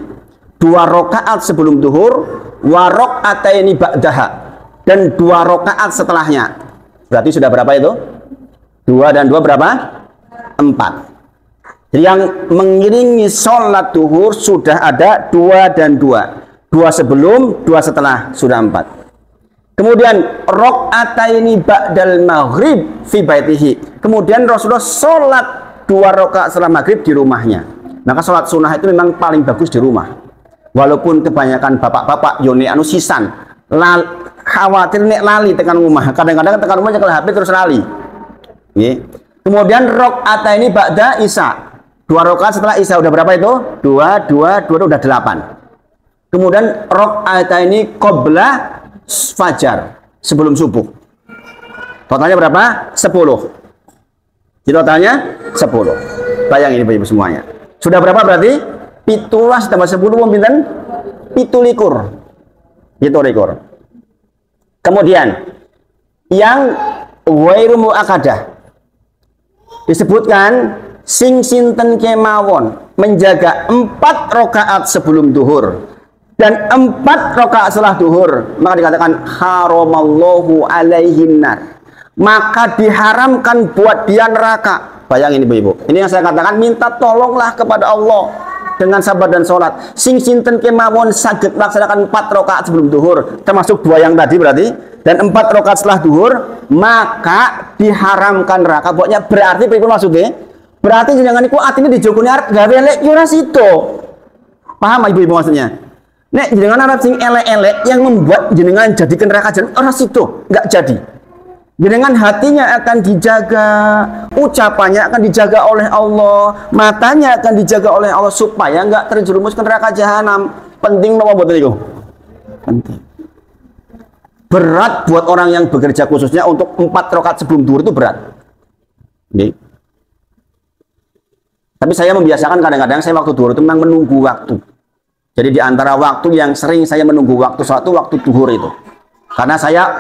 2 rakaat sebelum duhur, wa raq'ataini ba'daha, dan 2 rakaat setelahnya. Berarti sudah berapa itu? 2 dan 2 berapa? 4. Jadi yang mengiringi sholat duhur sudah ada 2 dan 2. 2 sebelum, 2 setelah, sudah 4. Kemudian rakaataini ba'dal maghrib fi baitihi. Kemudian Rasulullah sholat 2 rakaat setelah maghrib di rumahnya. Maka sholat sunnah itu memang paling bagus di rumah. Walaupun kebanyakan bapak-bapak yone anu sisan, khawatir nek lali tekan rumah. Kadang-kadang tekan rumah nyekel HP terus lali. Nggih. Kemudian rakaataini ba'da isya. 2 rakaat setelah isya udah berapa itu? 2 udah 8. Kemudian rakaataini qabla fajar, sebelum subuh. Totalnya berapa? 10. Jadi totalnya 10. Bayangin ini Ibu semuanya. Sudah berapa berarti? 17 tambah 10 pinten? 17. 17. Kemudian yang ghairu muakkadah disebutkan sing sinten kemawon menjaga 4 rakaat sebelum duhur dan 4 rakaat setelah duhur, maka dikatakan haramallahu alaihin nar, maka diharamkan buat dia neraka. Bayangin ibu-ibu, ini yang saya katakan, minta tolonglah kepada Allah dengan sabar dan sholat. Sing sinten kemawon saged melaksanakan 4 rakaat sebelum duhur, termasuk 2 yang tadi berarti, dan 4 rakaat setelah duhur, maka diharamkan neraka. Pokoknya berarti ibu maksudnya, berarti jangan iku atine dijogone arep gawe elek ki ora sida. Paham ibu-ibu maksudnya? Nek jenengan arep sing elek-elek yang membuat jenengan jadi neraka jalan ora situ, enggak jadi. Jenengan hatinya akan dijaga, ucapannya akan dijaga oleh Allah, matanya akan dijaga oleh Allah supaya enggak terjerumus ke neraka jahanam. Penting napa mboten niku? Penting. Berat buat orang yang bekerja khususnya untuk 4 rakaat sebelum duhur itu berat. Oke. Tapi saya membiasakan kadang-kadang saya waktu duhur itu memang menunggu waktu. Jadi di antara waktu yang sering saya menunggu waktu suatu waktu duhur itu. Karena saya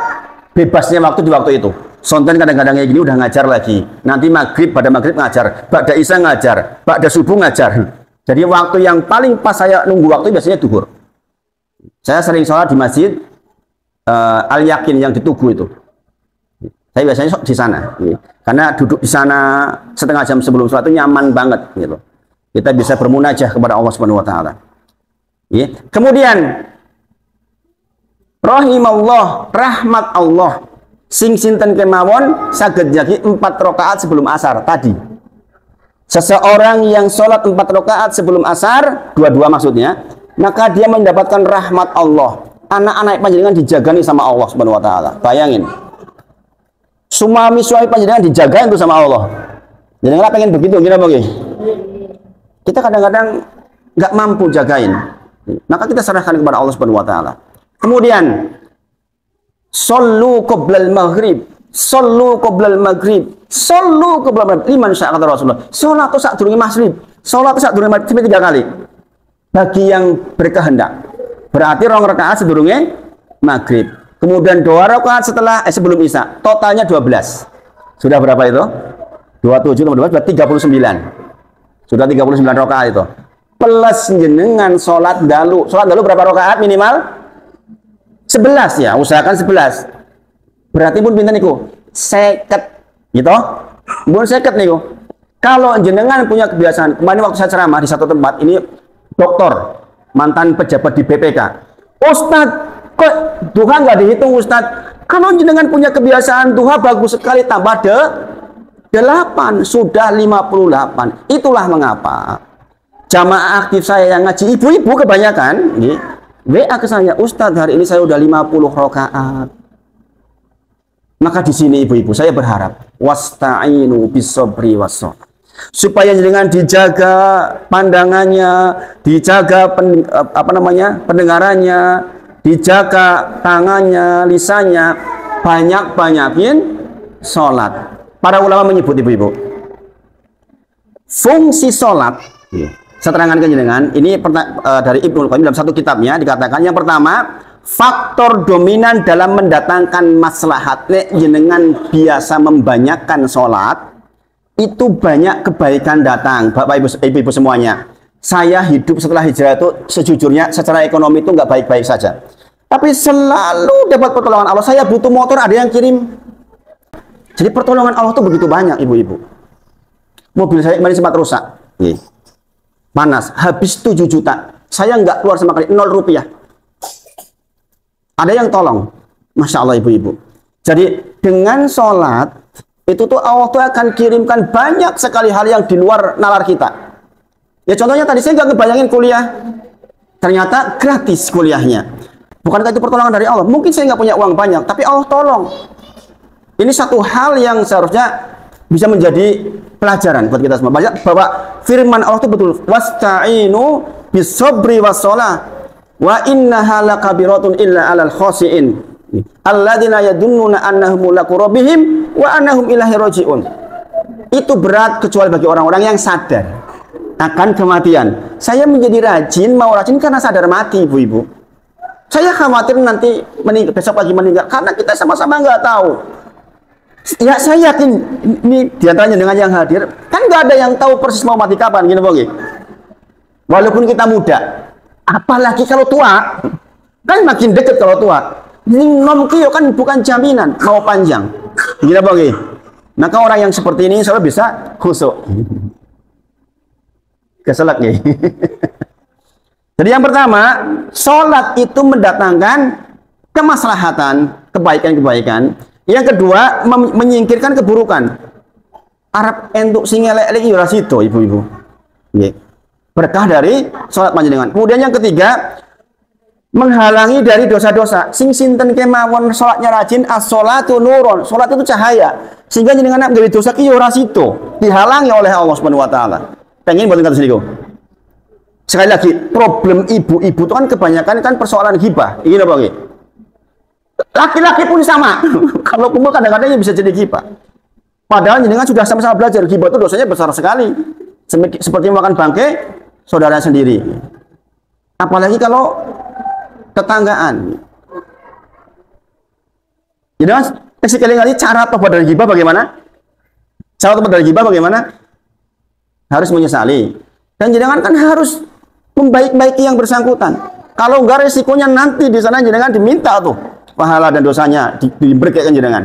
bebasnya waktu di waktu itu. Sonten kadang-kadang kayak gini udah ngajar lagi. Nanti maghrib, pada maghrib ngajar. Pada isya ngajar. Pada subuh ngajar. Jadi waktu yang paling pas saya nunggu waktu biasanya duhur. Saya sering sholat di masjid Al-Yakin yang di Tugu itu. Saya biasanya di sana. Karena duduk di sana setengah jam sebelum sholat itu nyaman banget. Gitu. Kita bisa bermunajah kepada Allah Subhanahu Wa Taala. Ya. Kemudian rahimallah, rahmat Allah sing sinten kemawon saged jagi 4 rakaat sebelum asar tadi. Seseorang yang sholat 4 rakaat sebelum asar, 2 maksudnya, maka dia mendapatkan rahmat Allah. Anak-anak panjenengan dijagani sama Allah Subhanahu Wa Taala. Bayangin, suami panjenengan dijaga itu sama Allah. Jangan pengen begitu, gimana bagi? Kita kadang-kadang nggak mampu jagain. Maka kita serahkan kepada Allah Subhanahu Wa Taala. Kemudian sallu qoblal maghrib, sallu qoblal maghrib, sallu qoblal maghrib. Liman syaa kata Rasulullah. Salat sak durunge maghrib, salat sak durunge maghrib 3 kali. Bagi yang berkehendak. Berarti 2 rakaat sedurunge maghrib. Kemudian 2 rakaat setelah sebelum isya. Totalnya 12. Sudah berapa itu? 27 tambah 12 berarti 39. Sudah 39 rakaat itu. Plus jenengan sholat dalu. Sholat dalu berapa rakaat minimal? 11 ya, usahakan 11. Berarti pun pinten niku? 50. Gitu? Pun 50 niku. Kalau jenengan punya kebiasaan, kemarin waktu saya ceramah di satu tempat, ini dokter, mantan pejabat di BPK. Ustadz, kok duha nggak dihitung Ustadz? Kalau jenengan punya kebiasaan duha bagus sekali, tambah 8, sudah 58. Itulah mengapa jamaah aktif saya yang ngaji, ibu-ibu kebanyakan, WA ke saya, Ustadz hari ini saya udah 50 rakaat. Maka di sini ibu-ibu saya berharap wasta'inu bis-sabri was-shalah, supaya jangan dijaga pandangannya, dijaga pendengarannya, dijaga tangannya, lisannya, banyak-banyakin sholat. Para ulama menyebut ibu-ibu, fungsi sholat. Saya terangkan ke jenengan, ini dari Ibnu Qayyim dalam satu kitabnya dikatakan yang pertama, faktor dominan dalam mendatangkan maslahat. Jenengan biasa membanyakkan sholat, itu banyak kebaikan datang. Bapak ibu semuanya, saya hidup setelah hijrah itu sejujurnya secara ekonomi itu nggak baik-baik saja, tapi selalu dapat pertolongan Allah. Saya butuh motor, ada yang kirim. Jadi pertolongan Allah itu begitu banyak ibu-ibu. Mobil saya kemarin sempat rusak, Nih. Panas, habis 7 juta. Saya nggak keluar sama sekali, 0 rupiah. Ada yang tolong. Masya Allah ibu-ibu. Jadi dengan sholat, itu tuh Allah tuh akan kirimkan banyak sekali hal yang di luar nalar kita. Ya contohnya tadi saya nggak ngebayangin kuliah. Ternyata gratis kuliahnya. Bukankah itu pertolongan dari Allah? Mungkin saya nggak punya uang banyak, tapi Allah tolong. Ini satu hal yang seharusnya bisa menjadi pelajaran buat kita semua. Bahwa firman Allah itu betul. Wasta'inu bis-sabri was-shalah wa innaha lakabiratun illa 'alal khashiin. Alladzina yadunnuna annahum mulaqu rabbihim wa annahum ilaihi raji'un. Itu berat kecuali bagi orang-orang yang sadar akan kematian. Saya menjadi rajin, mau rajin karena sadar mati, ibu-ibu. Saya khawatir nanti besok pagi meninggal karena kita sama-sama nggak tahu. Ya saya yakin ini diantaranya dengan yang hadir kan nggak ada yang tahu persis mau mati kapan, gini bogi. Walaupun kita muda, apalagi kalau tua, kan makin deket kalau tua. Ini nom kio kan bukan jaminan mau panjang, gini bogi. Maka orang yang seperti ini selalu bisa khusuk. Keselak nih. Jadi yang pertama, sholat itu mendatangkan kemaslahatan, kebaikan-kebaikan. Yang kedua, menyingkirkan keburukan. Arab entuk singelek-elek ora sida, ibu-ibu. Nggih. Berkah dari sholat panjenengan. Kemudian yang ketiga, menghalangi dari dosa-dosa. Sing sinten kemawon sholatnya rajin, as-sholatu nurun. Sholat itu cahaya. Sehingga jenengan dari dosa ki ora sida, dihalangi oleh Allah Subhanahu wa taala. Pengen buat kata sendiri. Sekali lagi, problem ibu-ibu itu kan kebanyakan kan persoalan ghibah. Ini apa lagi? Laki-laki pun sama. Kalau kumpul kadang-kadang bisa jadi ghibah. Padahal jenengan sudah sama-sama belajar ghibah itu dosanya besar sekali. Seperti makan bangkai saudara sendiri. Apalagi kalau tetanggaan. Jenengan sekali-kali cara tobat dari ghibah bagaimana? Cara tobat dari ghibah bagaimana? Harus menyesali. Dan jenengan kan harus membaik-baiki yang bersangkutan. Kalau enggak resikonya nanti di sana jenengan diminta tuh pahala dan dosanya diberikan jenengan.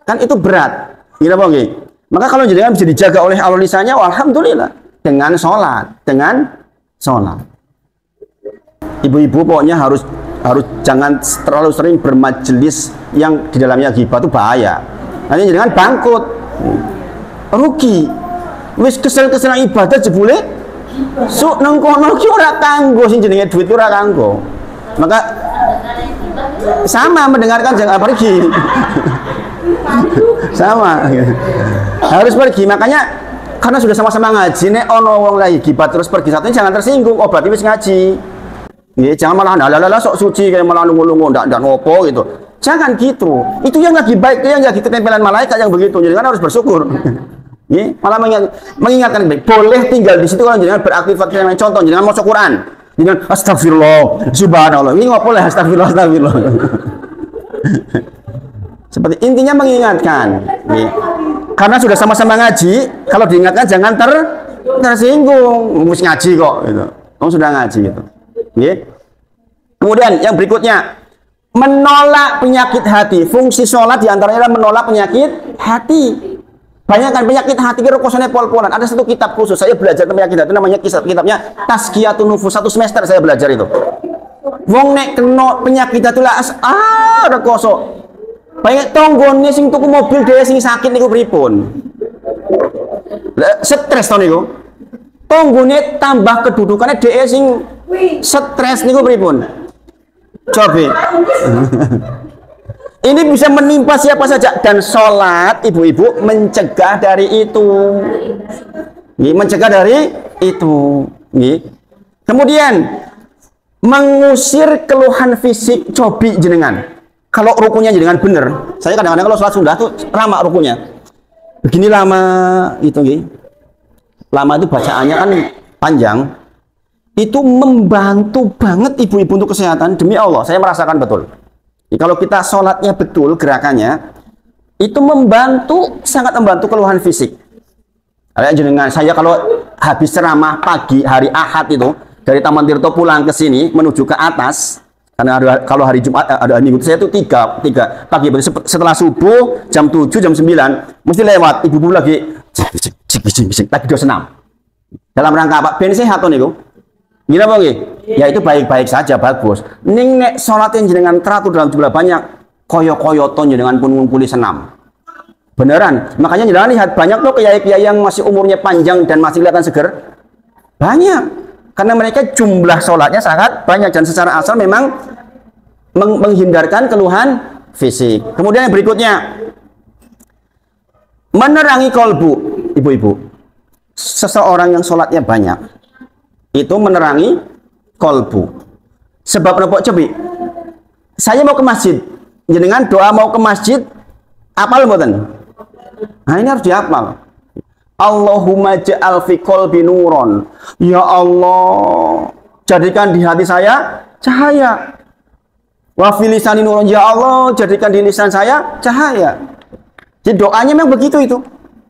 Kan itu berat. Gila bang. Maka kalau jenengan bisa dijaga oleh Allah lisannya, alhamdulillah. Dengan sholat, Ibu-ibu pokoknya harus jangan terlalu sering bermajelis yang di dalamnya ghibah, itu bahaya. Nanti jenengan bangkrut, rugi. Wis kesel-kesel ibadah jebule nang kono ki ora kanggo sing jenenge duit ora kanggo. Maka sama mendengarkan jangan pergi. Sama. Harus pergi. Makanya karena sudah sama-sama ngaji nek ono wong lagi gibah terus pergi satunya jangan tersinggung. Oh berarti wis ngaji. Nggih, jangan malah lala sok suci kayak malah nunggu-nunggu ndak ngopo gitu. Jangan gitu. Itu yang lagi baik, itu yang lagi ketempelan malaikat yang begitu. Jadi kan harus bersyukur. Malah mengingatkan baik. Boleh tinggal di situ kalau jangan beraktivitas yang contoh, jangan mau Quran, jangan astagfirullah, subhanallah. Ini nggak boleh astagfirullah. Seperti intinya mengingatkan. Karena sudah sama-sama ngaji, kalau diingatkan jangan tersinggung. Mus ngaji kok, gitu. Kamu sudah ngaji gitu. Kemudian yang berikutnya, menolak penyakit hati. Fungsi sholat diantaranya adalah menolak penyakit hati. Banyak kan penyakit hati kira kosone pol-polan. Ada satu kitab khusus saya belajar tentang penyakit hati, namanya kitabnya Tazkiyatun Nufus. 1 semester saya belajar itu. Wong nek kena penyakit hati lah rekoso. Banyak tonggone sing tuku mobil dhewe sing sakit niku pripun? Stres to niku. Tonggone tambah kedudukannya dhewe sing stres niku pripun? Coba. Ini bisa menimpa siapa saja, dan sholat ibu-ibu mencegah dari itu. Mencegah dari itu. Kemudian mengusir keluhan fisik cobi jenengan. Kalau rukunya jenengan bener, saya kadang-kadang kalau sholat Sunda tuh lama rukunya. Begini lama itu lama itu bacaannya kan panjang. Itu membantu banget ibu-ibu untuk kesehatan, demi Allah saya merasakan betul. Kalau kita sholatnya betul gerakannya, itu sangat membantu keluhan fisik. Jenengan saya kalau habis ceramah pagi hari Ahad itu dari Taman Tirto pulang ke sini menuju ke atas, karena kalau hari Jumat ada minggu saya itu tiga pagi setelah subuh jam 7 jam 9 mesti lewat ibu-ibu lagi lagi do senam. Dalam rangka apa? Ben sehat niku. Gila apa nggih? Ya itu baik-baik saja, bagus. Ning nek salatin jenengan teratur dalam jumlah banyak, koyo-koyoton jenengan pun ngumpuli senam. Beneran. Makanya jenengan lihat banyak tuh kiai-kiai yang masih umurnya panjang dan masih kelihatan seger. Banyak. Karena mereka jumlah sholatnya sangat banyak dan secara asal memang menghindarkan keluhan fisik. Kemudian yang berikutnya, menerangi kolbu, ibu-ibu. Seseorang yang sholatnya banyak itu menerangi kolbu. Sebab apa coba? Saya mau ke masjid, jenengan doa mau ke masjid, apal mboten? Nah ini harus dihafal. Allahumma ja'al fi qalbi nuron. Ya Allah, jadikan di hati saya cahaya. Wa fi lisani nuron. Ya Allah, jadikan di lisan saya cahaya. Jadi doanya memang begitu itu.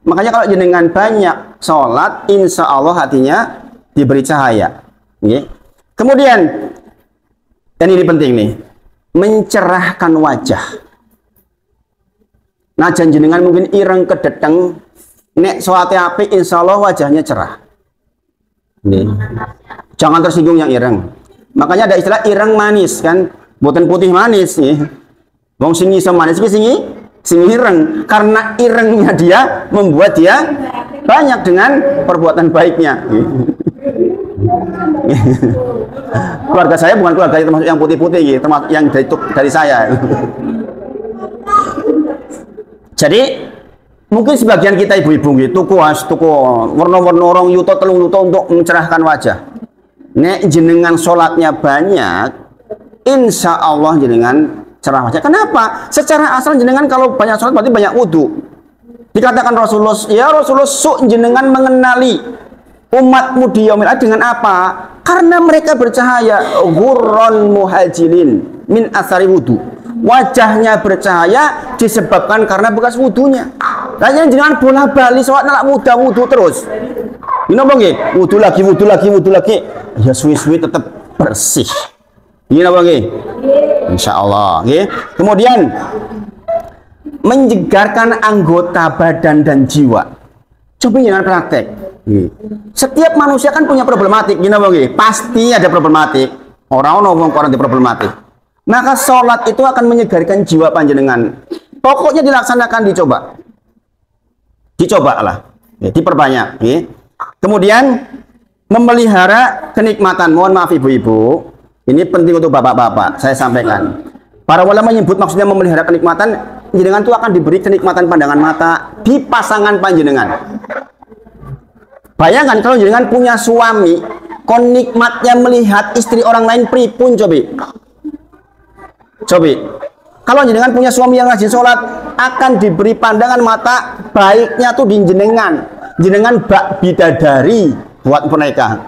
Makanya kalau jenengan banyak sholat, insya Allah hatinya diberi cahaya. Okay. Kemudian, dan ini penting nih, mencerahkan wajah. Nah, jenengan mungkin ireng kedeteng, nek sholatnya api, insya Allah wajahnya cerah. Okay. Jangan tersinggung yang ireng. Makanya ada istilah ireng manis kan, buatan putih manis nih. Wong singi semanis singi ireng, karena irengnya dia membuat dia banyak dengan perbuatan baiknya. Keluarga saya bukan keluarga termasuk yang putih-putih, termasuk yang dari saya. Jadi mungkin sebagian kita ibu-ibu gitu, tuku warna-warna orang yuto telung yuto untuk mencerahkan wajah. Nek jenengan sholatnya banyak, insya Allah jenengan cerah wajah. Kenapa? Secara asal jenengan kalau banyak sholat berarti banyak wudhu. Dikatakan Rasulullah, ya Rasulullah, jenengan mengenali umatmu di yaumil akhir dengan apa? Karena mereka bercahaya, ghurran muhajilin min asari wudhu. Wajahnya bercahaya disebabkan karena bekas wudhunya. Kayaknya jangan bola bali sholat nalak muda wudhu terus. Ini apa nggih? Wudhu lagi. Ya suwi-suwi tetap bersih. Ini apa nggih? Insya Allah. Okay. Kemudian menyegarkan anggota badan dan jiwa. Coba jangan praktek. Okay. Setiap manusia kan punya problematik. Gini apa nggih? Pasti ada problematik. Orang-orang di problematik. Maka sholat itu akan menyegarkan jiwa panjenengan. Pokoknya dilaksanakan, dicobalah, ya, diperbanyak. Ya. Kemudian memelihara kenikmatan. Mohon maaf ibu-ibu, ini penting untuk bapak-bapak. Saya sampaikan. Para ulama menyebut maksudnya memelihara kenikmatan. Panjenengan itu akan diberi kenikmatan pandangan mata di pasangan panjenengan. Bayangkan kalau jenengan punya suami, kon nikmatnya melihat istri orang lain pripun coba. Kalau jenengan punya suami yang rajin sholat, akan diberi pandangan mata baiknya tuh di jenengan bak bidadari buat mereka.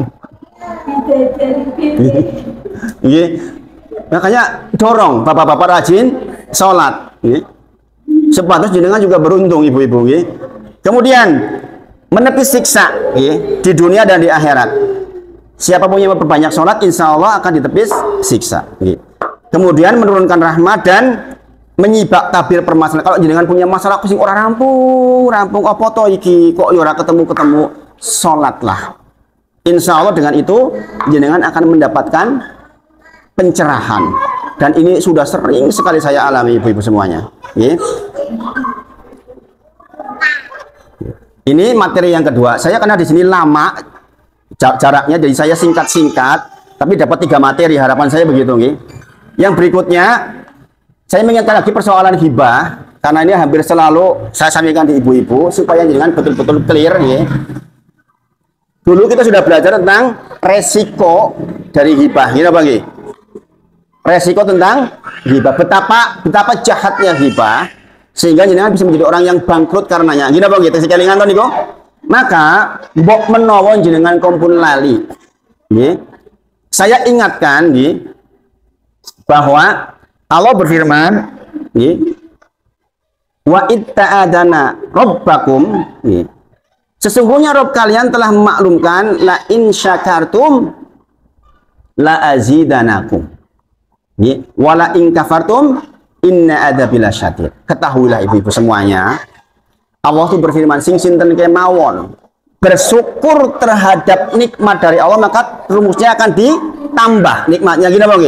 Makanya dorong bapak-bapak rajin sholat. Sepatutnya jenengan juga beruntung ibu-ibu. Kemudian menepis siksa di dunia dan di akhirat. Siapapun yang memperbanyak sholat, insya Allah akan ditepis siksa. Kemudian menurunkan rahmat dan menyibak tabir permasalahan. Kalau jenengan punya masalah pusing orang rampung apa to iki kok ora ketemu, sholatlah. Insya Allah dengan itu jenengan akan mendapatkan pencerahan. Dan ini sudah sering sekali saya alami ibu-ibu semuanya. Ini materi yang kedua. Saya karena di sini lama jaraknya, jadi saya singkat-singkat, tapi dapat 3 materi. Harapan saya begitu. Yang berikutnya, saya mengingatkan lagi persoalan hibah, karena ini hampir selalu saya sampaikan di ibu-ibu, supaya jangan betul-betul clear. Dulu kita sudah belajar tentang resiko dari hibah. Resiko tentang hibah, betapa jahatnya hibah, sehingga jenengan bisa menjadi orang yang bangkrut karenanya. Sekelingan to niku. Maka mbok menawa jenengan kompun lali. Saya ingatkan bahwa Allah berfirman, wa itta'adana rabbakum, sesungguhnya Rabb kalian telah memaklumkan la in syakartum la azidanakum, wa la in kafartum inna adzabila syadid. Ketahuilah ibu-ibu semuanya, Allah itu berfirman sing sinten kemawon bersyukur terhadap nikmat dari Allah, maka rumusnya akan ditambah nikmatnya, gitu Bang.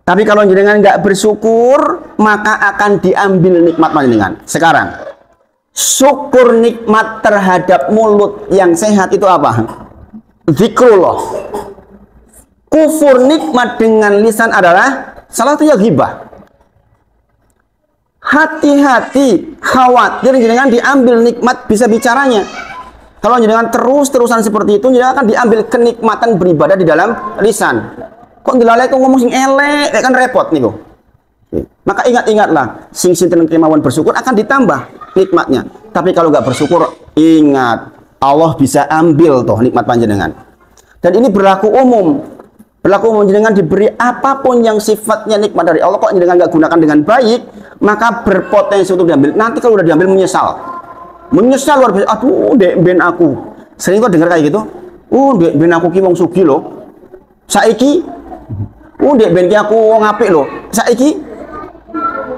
Tapi kalau jenengan nggak bersyukur, maka akan diambil nikmat panjenengan. Sekarang, syukur nikmat terhadap mulut yang sehat itu apa? Zikrullah. Kufur nikmat dengan lisan adalah salah satunya ghibah. Hati-hati, khawatir jenengan diambil nikmat bisa bicaranya. Kalau jenengan terus-terusan seperti itu, jenengan akan diambil kenikmatan beribadah di dalam lisan. Kok dilalai kok ngomong sing elek, kan repot nih kok. Maka ingat-ingatlah, sing sinten kemauan bersyukur akan ditambah nikmatnya. Tapi kalau nggak bersyukur, ingat Allah bisa ambil toh nikmat panjenengan. Dan ini berlaku umum. Berlaku umum, jenengan diberi apapun yang sifatnya nikmat dari Allah, kok jenengan nggak gunakan dengan baik, maka berpotensi untuk diambil. Nanti kalau udah diambil menyesal. Menyesal luar biasa. Aduh, dek ben aku. Sering kok dengar kayak gitu. Dek ben aku ki wong sugih loh. Saiki dek ben aku wong apik loh. Saiki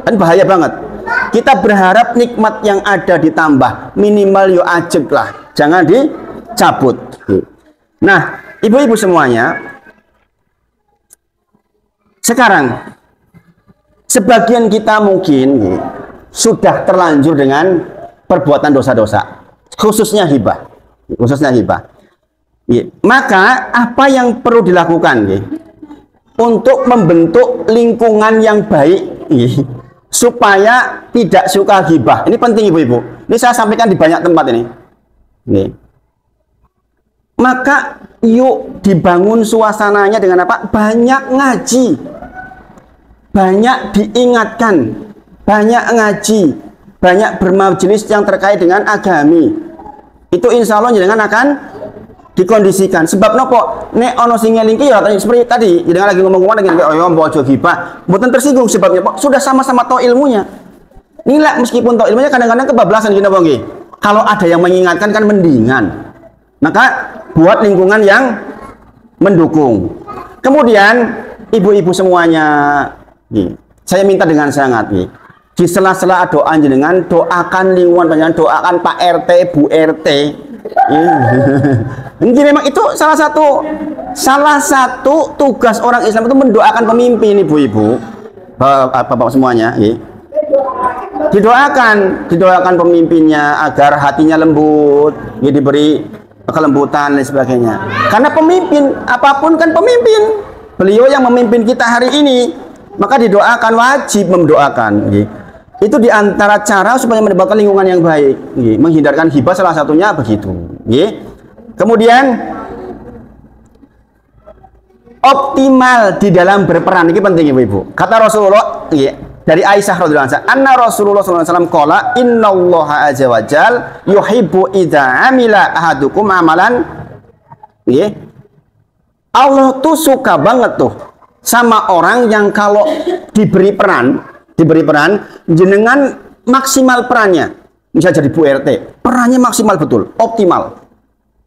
kan bahaya banget. Kita berharap nikmat yang ada ditambah, minimal yo ajeg lah. Jangan dicabut. Nah, ibu-ibu semuanya, sekarang sebagian kita mungkin sudah terlanjur dengan perbuatan dosa-dosa, khususnya hibah. Maka apa yang perlu dilakukan untuk membentuk lingkungan yang baik supaya tidak suka hibah? Ini penting ibu-ibu. Ini saya sampaikan di banyak tempat ini. Maka yuk dibangun suasananya dengan apa? Banyak ngaji, banyak diingatkan, banyak ngaji, banyak bermajelis yang terkait dengan agami. Itu insya Allah jangan akan dikondisikan. Sebab nopo nek ono sing ngelingki ya seperti tadi jangan lagi ngomong-ngomong dengan bojo gibah, mboten tersinggung sebabnya Pak sudah sama-sama tahu ilmunya. Nilai meskipun tahu ilmunya kadang-kadang kebablasan gini Bang. Kalau ada yang mengingatkan kan mendingan. Maka buat lingkungan yang mendukung. Kemudian ibu-ibu semuanya, saya minta dengan sangat di sela-sela doa jenengan, doakan lingkungan panjenengan, doakan Pak RT, Bu RT. Ini memang itu salah satu tugas orang Islam itu mendoakan pemimpin, ibu-ibu, bapak semuanya. Didoakan pemimpinnya agar hatinya lembut, diberi kelembutan dan sebagainya. Karena pemimpin apapun kan pemimpin, beliau yang memimpin kita hari ini, maka didoakan, wajib mendoakan. Itu diantara cara supaya mendapatkan lingkungan yang baik, menghindarkan hibah salah satunya begitu. Kemudian optimal di dalam berperan, ini penting ibu-ibu. Kata Rasulullah dari Aisyah radhiyallahu anha, anna Rasulullah sallallahu alaihi wasallam qala innallaha azza wajal yuhibbu idza amila ahadukum amalan. Allah tuh suka banget tuh sama orang yang kalau diberi peran jenengan maksimal perannya. Bisa jadi Bu RT, perannya maksimal betul, optimal.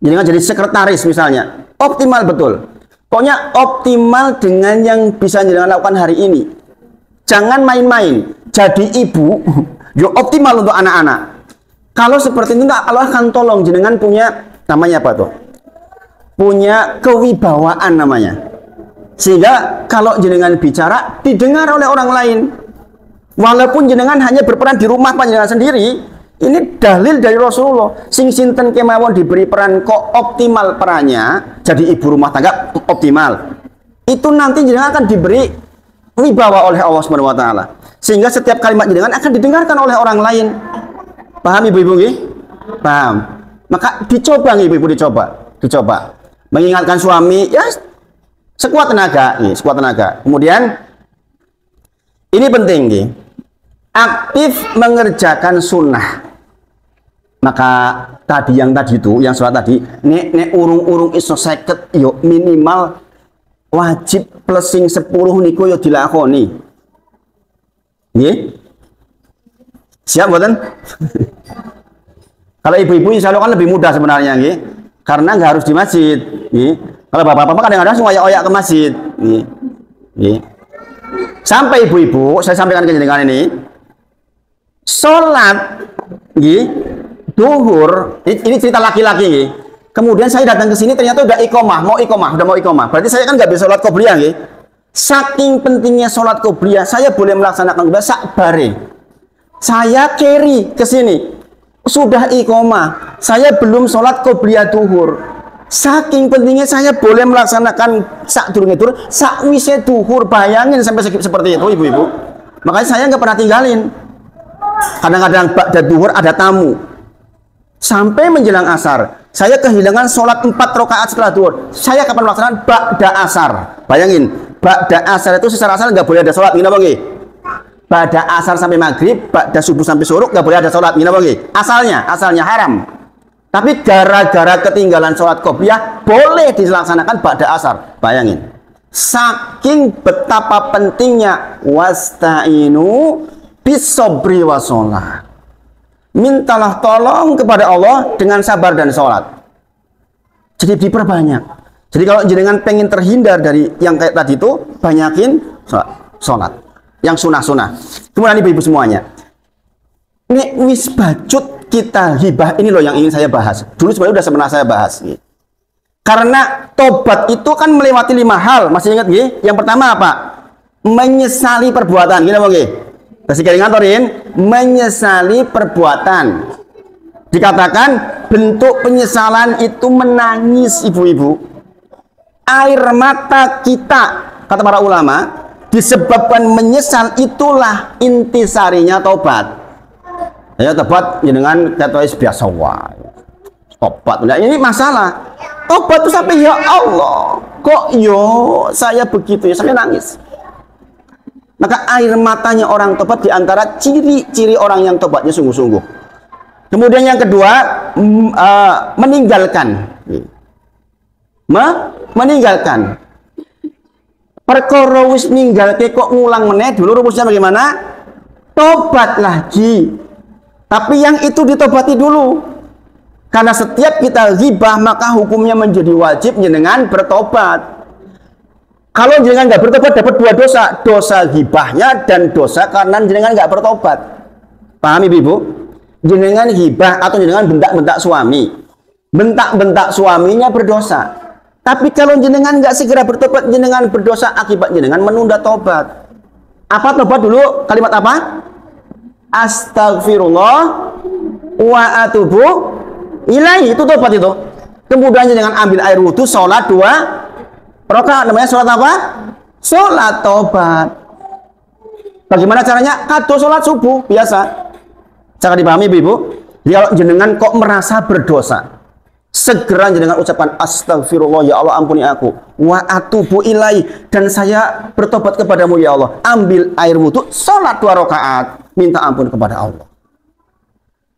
Jenengan jadi sekretaris misalnya, optimal betul. Pokoknya optimal dengan yang bisa jenengan lakukan hari ini. Jangan main-main. Jadi ibu, yo optimal untuk anak-anak. Kalau seperti itu Allah akan tolong jenengan punya namanya apa tuh? Punya kewibawaan namanya. Sehingga kalau jenengan bicara didengar oleh orang lain. Walaupun jenengan hanya berperan di rumah panjenengan sendiri, ini dalil dari Rasulullah. Sing sinten kemawon diberi peran kok optimal perannya, jadi ibu rumah tangga optimal. Itu nanti jenengan akan diberi wibawa oleh Allah Subhanahu wa taala. Sehingga setiap kalimat jenengan akan didengarkan oleh orang lain. Paham ibu-ibu nggih? Paham. Maka dicoba ibu-ibu, dicoba. Mengingatkan suami ya sekuat tenaga, sekuat tenaga. Kemudian ini penting aktif mengerjakan sunnah. Maka tadi yang sholat tadi, nek urung-urung iso 50 yo minimal wajib plusing 10 niku yo dilakoni. Nggih? Siap mboten? Kalau ibu-ibu insya Allah kan lebih mudah sebenarnya nggih. Karena nggak harus di masjid, nggih. Kalau bapak-bapak kadang-kadang langsung oyak-oyak ke masjid, nggih. Nggih. Sampai ibu-ibu, saya sampaikan ke jenengan ini. Sholat duhur, ini cerita laki-laki. Kemudian saya datang ke sini ternyata udah mau iqomah. Berarti saya kan nggak bisa sholat qobliyah, ya. Saking pentingnya sholat qobliyah, saya boleh melaksanakan qobliyah sakbare. Saya carry ke sini, sudah iqomah, saya belum sholat qobliyah duhur. Saking pentingnya saya boleh melaksanakan sak durunge duhur, sakwise duhur. Bayangin sampai seperti itu, ibu-ibu. Makanya saya nggak pernah tinggalin. Kadang-kadang ba'da duhur ada tamu. Sampai menjelang asar, saya kehilangan sholat 4 rakaat setelah duhur. Saya kapan melaksanakan ba'da asar? Bayangin, ba'da asar itu secara asal nggak boleh ada sholat. Gini apa nggih? Ba'da asar sampai maghrib, ba'da subuh sampai suruk nggak boleh ada sholat. Gini apa nggih? Asalnya haram. Tapi gara-gara ketinggalan sholat qobliyah boleh dilaksanakan ba'da asar. Bayangin, saking betapa pentingnya wasta'inu bisobri wasolah. Mintalah tolong kepada Allah dengan sabar dan sholat. Jadi diperbanyak. Jadi kalau jenengan pengen terhindar dari yang kayak tadi itu, banyakin sholat. Yang sunah-sunah. Kemudian ibu-ibu semuanya, ini wis bacut kita hibah, ini loh yang ingin saya bahas. Dulu sebenarnya udah pernah saya bahas. Karena tobat itu kan melewati 5 hal. Masih ingat gih? Yang pertama apa? Menyesali perbuatan. Gini apa gih? Kasih ngatorin, menyesali perbuatan. Dikatakan bentuk penyesalan itu menangis, ibu-ibu. Air mata kita, kata para ulama, disebabkan menyesal, itulah intisarinya tobat. Ya tobat dengan kata biasa wae. Tobat. Nah, ini masalah. Tobat itu sampai ya Allah, kok saya begitu ya, sampai nangis. Maka air matanya orang tobat diantara ciri-ciri orang yang tobatnya sungguh-sungguh. Kemudian yang kedua, meninggalkan. Meninggalkan. Perkara wis ninggalke kok ngulang meneh, dulu rumusnya bagaimana? Tobat lagi. Tapi yang itu ditobati dulu. Karena setiap kita ghibah maka hukumnya menjadi wajib jenengan bertobat. Kalau jenengan nggak bertobat dapat 2 dosa, dosa ghibahnya dan dosa karena jenengan nggak bertobat. Pahami ibu? Jenengan ghibah atau jenengan bentak-bentak suami, bentak-bentak suaminya berdosa. Tapi kalau jenengan nggak segera bertobat, jenengan berdosa akibat jenengan menunda tobat. Apa tobat dulu? Kalimat apa? Astagfirullah wa atubu ilaihi, itu tobat itu. Kemudian jenengan ambil air wudhu, sholat 2 rakaat, namanya sholat apa? Sholat tobat. Bagaimana caranya? Kado sholat subuh biasa. Cara dipahami ibu? Kalau jenengan kok merasa berdosa, segera jenengan ucapkan astagfirullah, ya Allah ampuni aku, wa atubu ilai, dan saya bertobat kepadamu ya Allah. Ambil air wudhu, sholat 2 rakaat, minta ampun kepada Allah.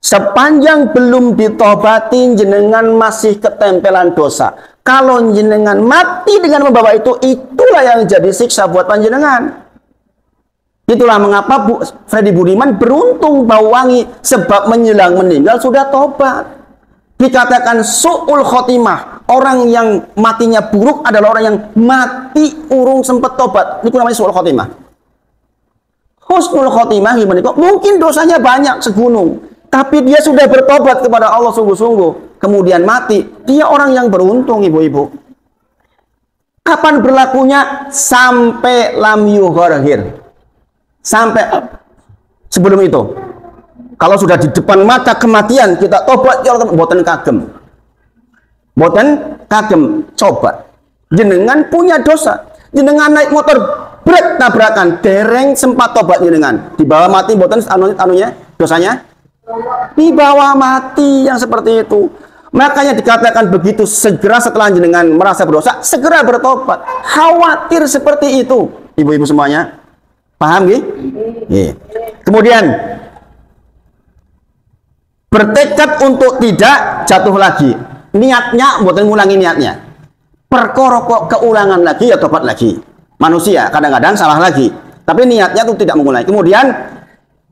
Sepanjang belum ditobatin, jenengan masih ketempelan dosa. Kalau jenengan mati dengan membawa itu, itulah yang jadi siksa buat panjenengan. Itulah mengapa Freddy Budiman beruntung bau wangi, sebab menjelang meninggal sudah tobat. Dikatakan su'ul khotimah, orang yang matinya buruk adalah orang yang mati urung sempat tobat. Itu namanya su'ul khotimah. Husnul khotimah gimana kok? Mungkin dosanya banyak segunung, tapi dia sudah bertobat kepada Allah sungguh-sungguh, kemudian mati. Dia orang yang beruntung, ibu-ibu. Kapan berlakunya? Sampai lam yughorhir. Sampai sebelum itu. Kalau sudah di depan mata kematian, kita tobat, ya Allah, boten kagem. Boten kagem, coba. Jenengan punya dosa. Jenengan naik motor, brek tabrakan, dereng sempat tobat jenengan. Di bawah mati, boten anunya, dosanya. Di bawah mati yang seperti itu. Makanya dikatakan begitu segera setelah jenengan merasa berdosa, segera bertobat. Khawatir seperti itu, ibu-ibu semuanya. Paham gih? Kemudian bertekad untuk tidak jatuh lagi. Niatnya buatan ngulangi niatnya. Perkara kok keulangan lagi ya tobat lagi. Manusia kadang-kadang salah lagi. Tapi niatnya itu tidak mengulangi. Kemudian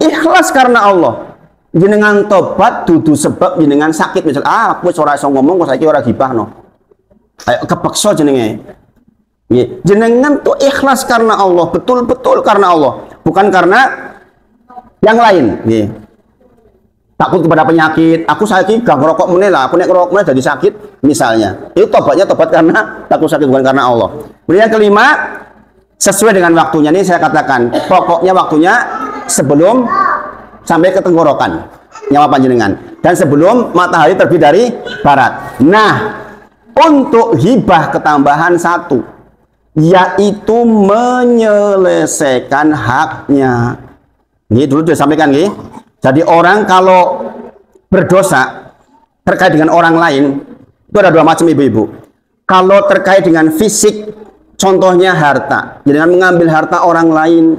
ikhlas karena Allah. Jenengan tobat dudu sebab jenengan sakit, misal aku ora iso ngomong kok saiki ora gibah no. Ayo kepeksa jenenge. Jenengan tuh ikhlas karena Allah, betul-betul karena Allah, bukan karena yang lain. takut kepada penyakit, aku sakit gak ngerokok meneh lah, aku nek ngerokok meneh jadi sakit misalnya. Itu tobatnya tobat karena takut sakit, bukan karena Allah. Kemudian yang kelima, sesuai dengan waktunya. Ini saya katakan, pokoknya waktunya sebelum sampai ke tenggorokan nyawa panjenengan dan sebelum matahari terbit dari barat. Nah, untuk hibah ketambahan satu, yaitu menyelesaikan haknya. Ini dulu sudah sampaikan, nih. Jadi orang kalau berdosa terkait dengan orang lain, itu ada dua macam, ibu-ibu. Kalau terkait dengan fisik, contohnya harta, dengan mengambil harta orang lain,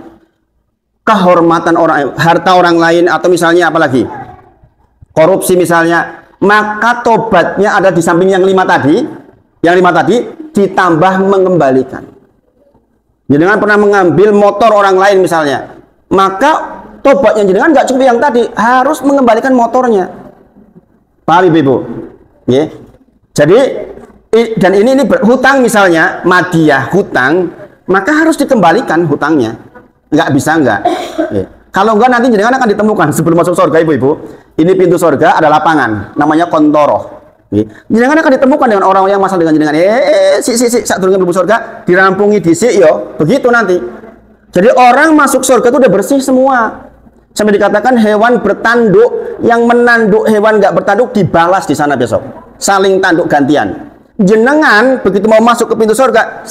kehormatan orang, harta orang lain, atau misalnya apalagi korupsi misalnya, maka tobatnya ada di samping yang lima tadi. Yang lima tadi ditambah mengembalikan. Jenengan pernah mengambil motor orang lain misalnya, maka tobatnya jenengan nggak cuma yang tadi, harus mengembalikan motornya. Paham ibu? Ya. Jadi dan ini hutang misalnya, madiyah hutang, maka harus dikembalikan hutangnya. Nggak bisa nggak. Ya. Kalau enggak nanti jenengan akan ditemukan sebelum masuk surga, ibu-ibu. Ini pintu surga, ada lapangan, namanya kontoroh. Jenengan akan ditemukan dengan orang yang masalah dengan jenengan. Saat turunnya ibu surga, dirampungi disik yo, begitu nanti. Jadi orang masuk surga itu udah bersih semua. Sampai dikatakan hewan bertanduk, yang menanduk hewan nggak bertanduk dibalas di sana besok. Saling tanduk gantian. Jenengan begitu mau masuk ke pintu surga,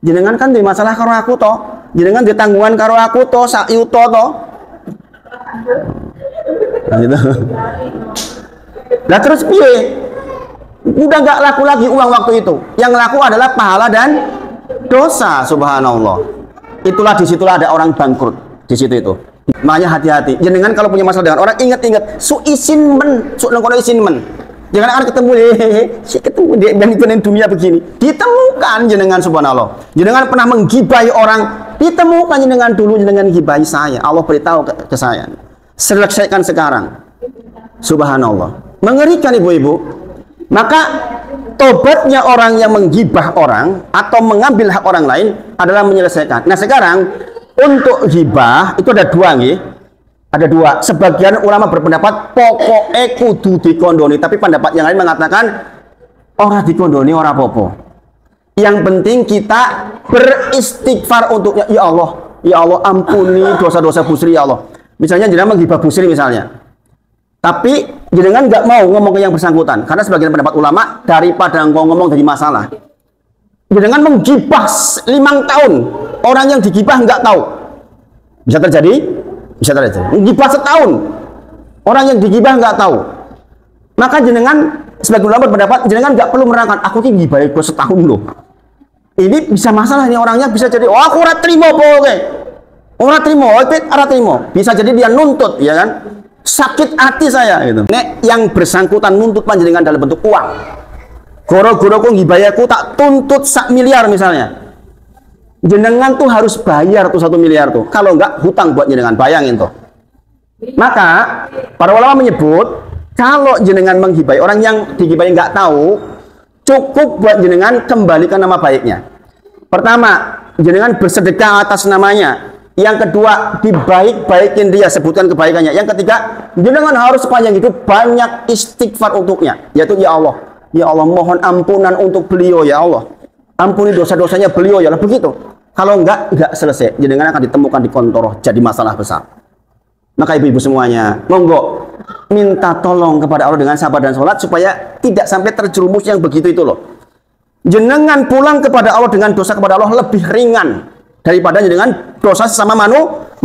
jenengan kan di masalah karo aku toh. Jenengan di tanggungan karo aku toh, sak yuto toh. Gitu. Nah terus piye? Udah nggak laku lagi uang waktu itu. Yang laku adalah pahala dan dosa, subhanallah. Itulah disitulah ada orang bangkrut di situ itu. Makanya hati-hati. Jenengan kalau punya masalah dengan orang, ingat-ingat su isin men, su nengkono isin men. Jangan akan ketemu ketemu di dunia begini. Ditemukan jenengan, subhanallah. Jenengan pernah menggibahi orang, ditemukan jenengan dulu, jenengan gibahi saya. Allah beritahu ke saya. Selesaikan sekarang. Subhanallah. Mengerikan ibu-ibu. Maka tobatnya orang yang menggibah orang atau mengambil hak orang lain adalah menyelesaikan. Nah sekarang untuk gibah itu ada dua nih. Ada dua. Sebagian ulama berpendapat pokoknya kudu dikondoni, tapi pendapat yang lain mengatakan orang dikondoni orang popo. Yang penting kita beristighfar untuknya. Ya Allah ampuni dosa-dosa Busri ya Allah. Misalnya jenengan menggibah Busri misalnya. Tapi jenengan nggak mau ngomong ke yang bersangkutan karena sebagian pendapat ulama daripada engkau ngomong dari masalah. Jenengan menggibah 5 tahun, orang yang digibah nggak tahu. Bisa terjadi? Bisa terjadi. Menggibah setahun, orang yang digibah nggak tahu. Maka jenengan sebagian ulama berpendapat jenengan nggak perlu menerangkan. Aku ini gibah gue setahun loh. Ini bisa masalah ini orangnya bisa jadi aku ora trimo pokoknya. Ora trimo. Bisa jadi dia nuntut, ya kan? Sakit hati saya gitu. Nek yang bersangkutan nuntut panjenengan dalam bentuk uang. Goro-goro kok ngibayaku tak tuntut 1 miliar misalnya. Jenengan tuh harus bayar tuh 1 miliar tuh. Kalau enggak hutang buat jenengan, bayangin tuh. Maka para ulama menyebut kalau jenengan menghibai orang yang digibai nggak tahu, cukup buat jenengan kembalikan nama baiknya. Pertama, jenengan bersedekah atas namanya. Yang kedua, dibaik-baikin dia, sebutkan kebaikannya. Yang ketiga, jenengan harus sepanjang hidup banyak istighfar untuknya, yaitu ya Allah mohon ampunan untuk beliau ya Allah, ampuni dosa-dosanya beliau ya Allah, begitu. Kalau enggak selesai, jenengan akan ditemukan di kontoroh, jadi masalah besar. Maka ibu-ibu semuanya, monggo minta tolong kepada Allah dengan sabar dan sholat supaya tidak sampai terjerumus yang begitu itu loh. Jenengan pulang kepada Allah dengan dosa kepada Allah lebih ringan daripada dengan dosa sesama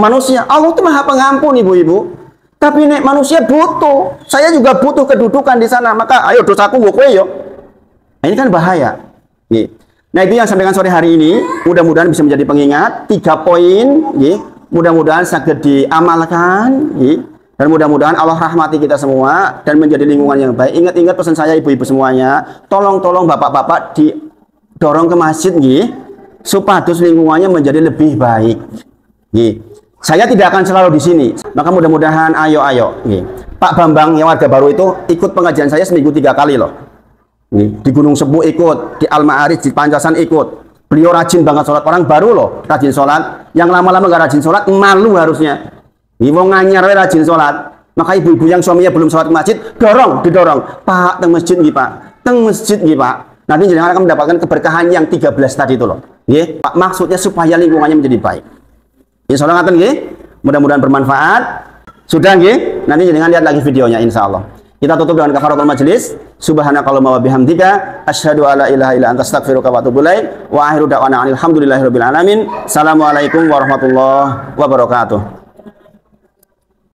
manusia. Allah itu Maha Pengampun ibu-ibu. Tapi nek manusia butuh, saya juga butuh kedudukan di sana. Maka ayo dosaku gue kue yo. Nah, ini kan bahaya. Nah itu yang sampaikan sore hari ini. Mudah-mudahan bisa menjadi pengingat 3 poin. Mudah-mudahan saged diamalkan. Dan mudah-mudahan Allah rahmati kita semua dan menjadi lingkungan yang baik. Ingat-ingat pesan saya ibu-ibu semuanya. Tolong bapak-bapak didorong ke masjid supados lingkungannya menjadi lebih baik. Saya tidak akan selalu di sini. Maka mudah-mudahan ayo. Pak Bambang yang warga baru itu ikut pengajian saya seminggu 3 kali loh. Di Gunung Sebu ikut, di Al-Ma'arij, di Pancasan ikut. Beliau rajin banget sholat, orang baru loh, rajin sholat. Yang lama-lama gak rajin sholat, malu harusnya. Wong nganyar rajin sholat. Maka ibu-ibu yang suaminya belum sholat ke masjid, didorong. Pak, teng masjid nggih, Pak. Teng masjid nggih, Pak. Nanti jenengan akan mendapatkan keberkahan yang 13 tadi itu loh. Nggih, Pak, maksudnya supaya lingkungannya menjadi baik. Insyaallah ngaten nggih. Mudah-mudahan bermanfaat. Sudah nggih? Nanti jenengan lihat lagi videonya insyaallah. Kita tutup dengan kafaratul majelis. Subhanakallahumma wa bihamdika asyhadu alla ilaha illa anta astaghfiruka wa atubu ilaik. Wa akhiru da'wana alhamdulillahirabbil alamin. Assalamualaikum warahmatullahi wabarakatuh.